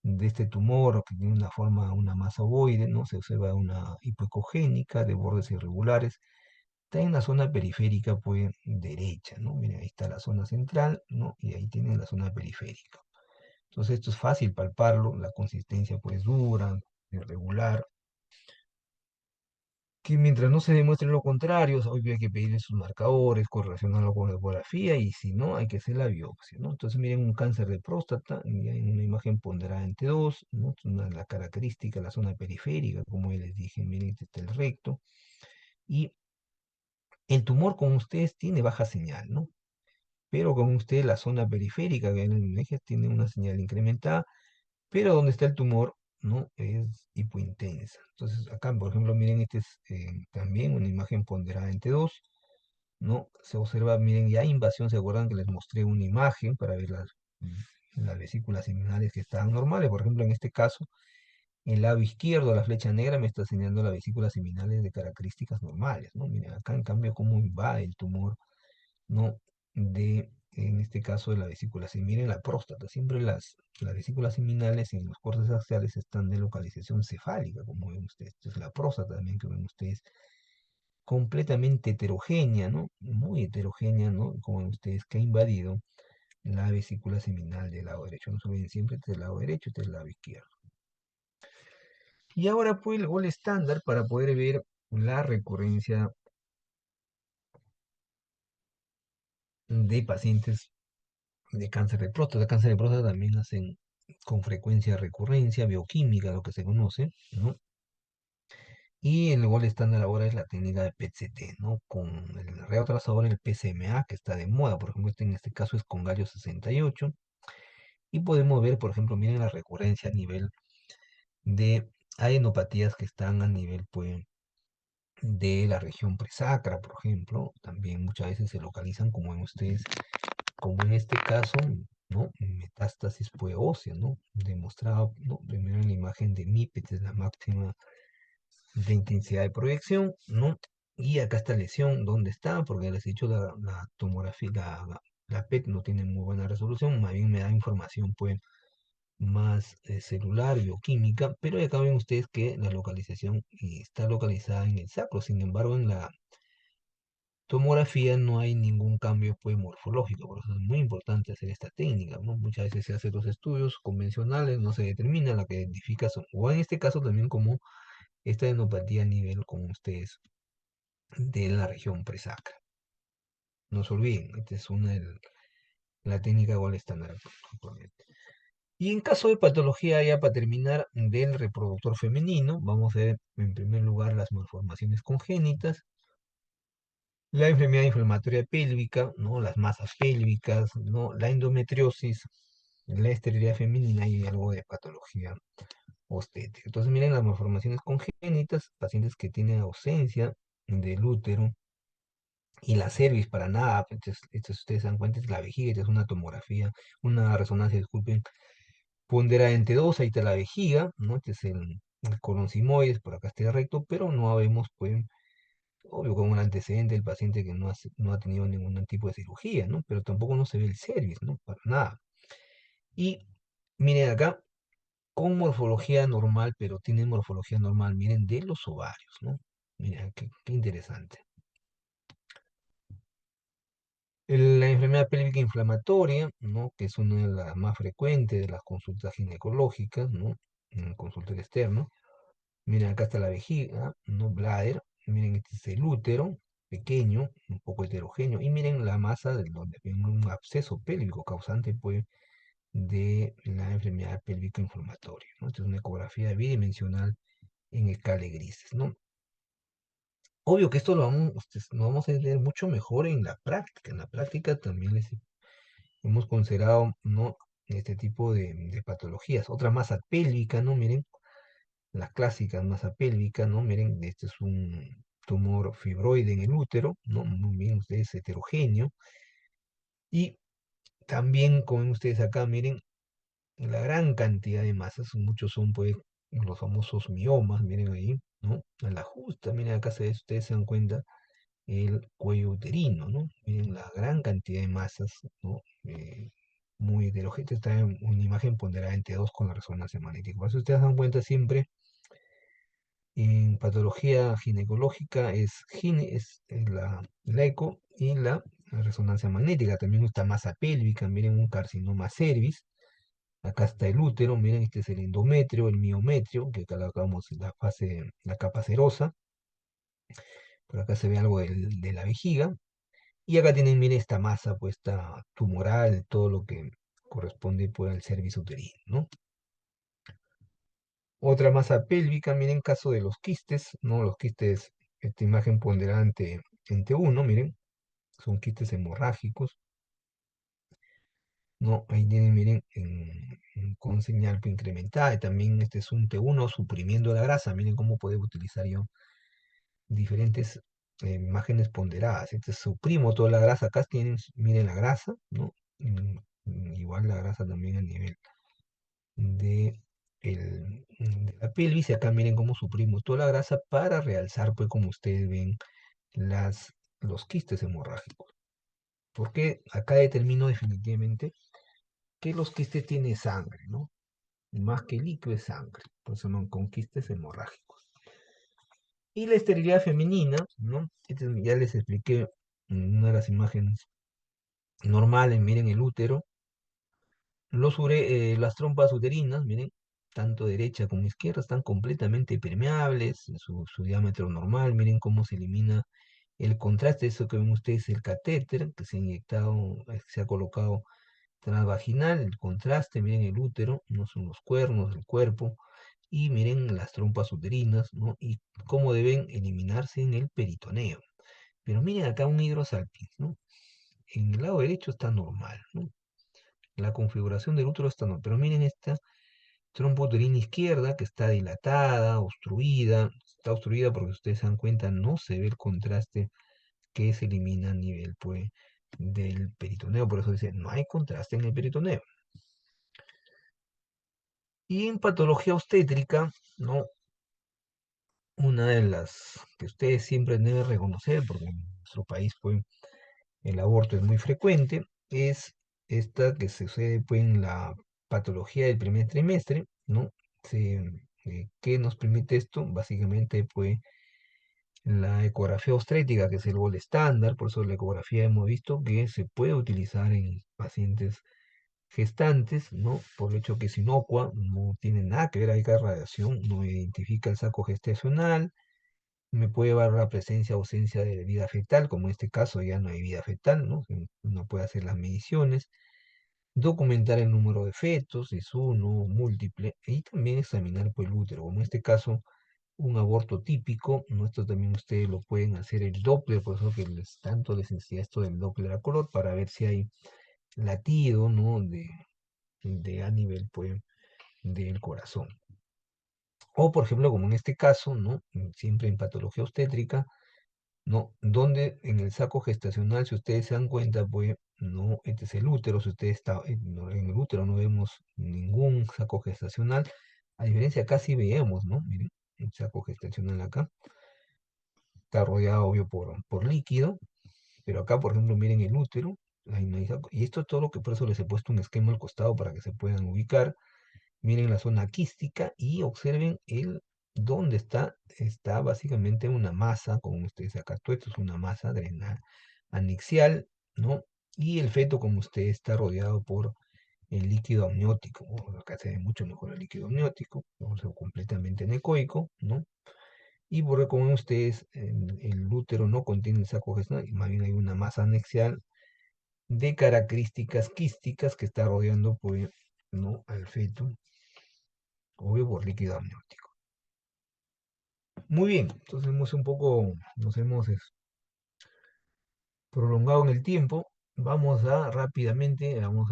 de este tumor que tiene una forma, una masa ovoide, ¿no? Se observa una hipoecogénica de bordes irregulares. Está en la zona periférica, pues, derecha, ¿no? Miren, ahí está la zona central, ¿no? Y ahí tienen la zona periférica. Entonces esto es fácil palparlo, la consistencia pues dura, irregular, que mientras no se demuestre lo contrario, o sea, obvio hay que pedirle sus marcadores, correlacionarlo con la ecografía y si no, hay que hacer la biopsia, ¿no? Entonces miren un cáncer de próstata, y hay una imagen ponderada en T2, ¿no? Es una de las características, la zona periférica, como ya les dije, miren, este está el recto, y el tumor con ustedes tiene baja señal, ¿no? Pero con ustedes la zona periférica, que en el eje tiene una señal incrementada, pero donde está el tumor, ¿no? Es hipointensa. Entonces, acá, por ejemplo, miren, este es también una imagen ponderada en T2, ¿no? Se observa, miren, ya invasión, ¿se acuerdan que les mostré una imagen para ver las vesículas seminales que estaban normales? Por ejemplo, en este caso, el lado izquierdo, la flecha negra, me está señalando las vesículas seminales de características normales, ¿no? Miren, acá en cambio, cómo invade el tumor, ¿no? En este caso, de la vesícula. Si miren la próstata, siempre las vesículas seminales en los cortes axiales están de localización cefálica, como ven ustedes. Entonces, la próstata también que ven ustedes completamente heterogénea, ¿no? Muy heterogénea, ¿no? Como ven ustedes, que ha invadido la vesícula seminal del lado derecho. No se olviden siempre, este es el lado derecho, este es el lado izquierdo. Y ahora pues el gol estándar para poder ver la recurrencia de pacientes de cáncer de próstata. Cáncer de próstata también hacen con frecuencia recurrencia bioquímica, lo que se conoce, ¿no? Y el gol estándar ahora es la técnica de PET-CT, ¿no? Con el retrotrasador, el PSMA, que está de moda. Por ejemplo, en este caso es con galio 68. Y podemos ver, por ejemplo, miren la recurrencia a nivel de adenopatías que están a nivel, pues, de la región presacra, por ejemplo. También muchas veces se localizan, como ven ustedes, como en este caso, ¿no? Metástasis, pues, ósea, ¿no? Demostrado, ¿no? Primero en la imagen de MIPET, es la máxima de intensidad de proyección, ¿no? Y acá esta lesión, ¿dónde está? Porque les he dicho, la tomografía, la PET no tiene muy buena resolución, más bien me da información, pues, más celular, bioquímica, pero acá ven ustedes que la localización está localizada en el sacro. Sin embargo, en la tomografía no hay ningún cambio, pues, morfológico. Por eso es muy importante hacer esta técnica, ¿no? Muchas veces se hacen los estudios convencionales, no se determina la que identifica, o en este caso también como esta adenopatía a nivel, como ustedes, de la región presacra. No se olviden, esta es la técnica igual estándar actualmente. Y en caso de patología, ya para terminar, del reproductor femenino, vamos a ver en primer lugar las malformaciones congénitas, la enfermedad inflamatoria pélvica, ¿no? Las masas pélvicas, ¿no? La endometriosis, la esterilidad femenina y algo de patología obstétrica. Entonces, miren las malformaciones congénitas, pacientes que tienen ausencia del útero y la cervix para nada. Entonces, ustedes se dan cuenta, es la vejiga, esta es una tomografía, una resonancia, disculpen, ponderada entre dos, ahí está la vejiga, ¿no? Este es el colon sigmoides, por acá está el recto, pero no vemos, pues, obvio, con un antecedente del paciente que no ha tenido ningún tipo de cirugía, ¿no? Pero tampoco no se ve el cervix, ¿no? Para nada. Y miren acá, con morfología normal, pero tiene morfología normal, miren, de los ovarios, ¿no? Miren, qué interesante. La enfermedad pélvica inflamatoria, ¿no? Que es una de las más frecuentes de las consultas ginecológicas, ¿no? En consultorio externo. Miren, acá está la vejiga, ¿no? Bladder. Miren, este es el útero, pequeño, un poco heterogéneo. Y miren la masa de donde ven un absceso pélvico causante, pues, de la enfermedad pélvica inflamatoria, ¿no? Esta es una ecografía bidimensional en escala de grises, ¿no? Obvio que esto lo vamos a entender mucho mejor en la práctica. En la práctica también hemos considerado, ¿no? Este tipo de patologías. Otra masa pélvica, ¿no? Miren, las clásicas masa pélvica, ¿no? Miren, este es un tumor fibroide en el útero, ¿no? Muy bien, ustedes heterogéneo. Y también, como ustedes acá, miren, la gran cantidad de masas, muchos son, pues, los famosos miomas, miren ahí, ¿no? A la justa, miren acá, ustedes se dan cuenta el cuello uterino, ¿no? Miren la gran cantidad de masas, ¿no? Muy heterogénea, está en una imagen ponderada entre dos con la resonancia magnética. Por eso ustedes dan cuenta siempre en patología ginecológica es la eco y la resonancia magnética. También está masa pélvica, miren un carcinoma cervix. Acá está el útero, miren, este es el endometrio, el miometrio, que acá lo acabamos la fase, la capa serosa. Por acá se ve algo de la vejiga. Y acá tienen, miren, esta masa puesta tumoral, todo lo que corresponde pues, al cervix uterino, ¿no? Otra masa pélvica, miren, caso de los quistes, ¿no? Los quistes, esta imagen ponderante entre uno, miren, son quistes hemorrágicos, ¿no? Ahí tienen, miren, con señal pues, incrementada, y también este es un T1 suprimiendo la grasa, miren cómo puedo utilizar yo diferentes imágenes ponderadas. Este suprimo toda la grasa, acá tienen, miren la grasa, ¿no? Igual la grasa también a nivel de, de la pelvis, y acá miren cómo suprimo toda la grasa para realzar, pues como ustedes ven, los quistes hemorrágicos. Porque acá determino definitivamente que los quistes tienen sangre, ¿no? Más que líquido es sangre, por eso no con quistes hemorrágicos. Y la esterilidad femenina, ¿no? Ya les expliqué en una de las imágenes normales, miren el útero. Las trompas uterinas, miren, tanto derecha como izquierda, están completamente permeables, su diámetro normal, miren cómo se elimina el contraste, eso que ven ustedes, el catéter que se ha inyectado, se ha colocado transvaginal, el contraste, miren el útero, no son los cuernos, el cuerpo, y miren las trompas uterinas, ¿no? Y cómo deben eliminarse en el peritoneo. Pero miren acá un hidrosalpingo, ¿no? En el lado derecho está normal, ¿no? La configuración del útero está normal, pero miren esta trompa uterina izquierda que está obstruida porque ustedes se dan cuenta, no se ve el contraste que se elimina a nivel, pues, del peritoneo, por eso dice, no hay contraste en el peritoneo. Y en patología obstétrica, ¿no? Una de las que ustedes siempre deben reconocer, porque en nuestro país, pues, el aborto es muy frecuente, es esta que sucede, pues, en la patología del primer trimestre, ¿no? ¿Qué nos permite esto? Básicamente, pues, la ecografía obstétrica, que es el gol estándar, por eso la ecografía hemos visto que se puede utilizar en pacientes gestantes, ¿no? Por el hecho que es inocua, no tiene nada que ver ahí con la radiación, no identifica el saco gestacional, me puede dar la presencia o ausencia de vida fetal, como en este caso ya no hay vida fetal, ¿no? Uno puede hacer las mediciones, documentar el número de fetos, si es uno, múltiple, y también examinar pues, el útero, como en este caso un aborto típico, ¿no? Esto también ustedes lo pueden hacer el Doppler, por eso que tanto les enseñé esto del Doppler a color, para ver si hay latido, ¿no? De a nivel, pues, del corazón. O, por ejemplo, como en este caso, ¿no? Siempre en patología obstétrica, ¿no? Donde en el saco gestacional, si ustedes se dan cuenta, pues, no, este es el útero, si ustedes está, en el útero no vemos ningún saco gestacional, a diferencia acá sí veemos, ¿no? Miren, el saco gestacional acá, está rodeado, obvio, por líquido, pero acá, por ejemplo, miren el útero, ahí no hay y esto es todo lo que por eso les he puesto un esquema al costado para que se puedan ubicar. Miren la zona quística y observen dónde está básicamente una masa, como ustedes acá, todo esto es una masa adrenal anixial, ¿no? Y el feto, como usted está rodeado por el líquido amniótico, acá se ve mucho mejor el líquido amniótico, completamente necoico, ¿no? Y por como ven ustedes, el útero no contiene el saco gestacional, y más bien hay una masa anexial de características quísticas que está rodeando, pues, ¿no? Al feto, obvio por líquido amniótico. Muy bien, entonces nos hemos prolongado en el tiempo. Vamos a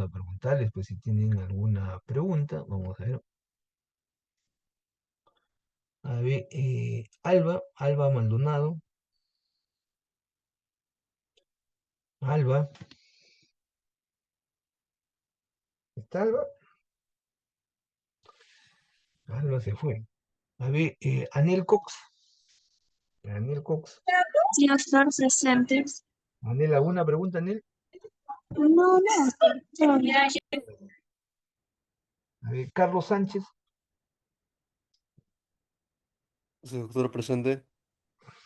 preguntarles, pues, si tienen alguna pregunta. Vamos a ver. A ver, Alba Maldonado. Alba, ¿está Alba? Alba se fue. A ver, Anel Cox. Anel Cox. Sí, doctor, presente. Anel, ¿alguna pregunta, Anel? No, no, todo bien. A ver, Carlos Sánchez. Sí, doctor presente.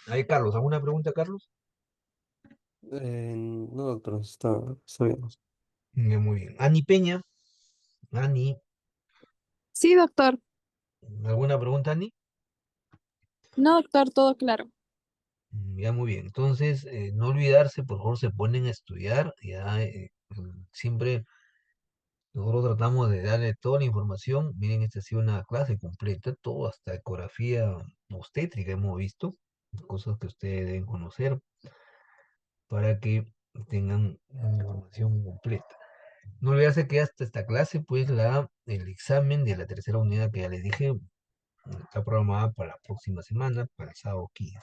A ver, Carlos, ¿alguna pregunta, Carlos? No, doctor, está bien. Muy bien. Ani Peña. Ani, Sí, doctor. ¿alguna pregunta, Ani? No, doctor, todo claro. Ya muy bien. Entonces, no olvidarse, por favor, se ponen a estudiar. Ya siempre nosotros tratamos de darle toda la información. Miren, esta ha sido una clase completa, todo hasta ecografía obstétrica hemos visto, cosas que ustedes deben conocer para que tengan una información completa. No olvidarse que hasta esta clase, pues el examen de la tercera unidad que ya les dije, está programada para la próxima semana, para el sábado 15.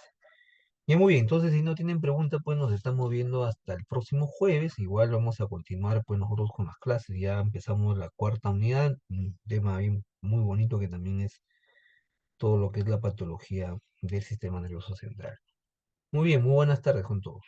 Bien, muy bien. Entonces, si no tienen preguntas, pues nos estamos viendo hasta el próximo jueves. Igual vamos a continuar, pues nosotros con las clases. Ya empezamos la cuarta unidad, un tema bien, muy bonito que también es todo lo que es la patología del sistema nervioso central. Muy bien, muy buenas tardes con todos.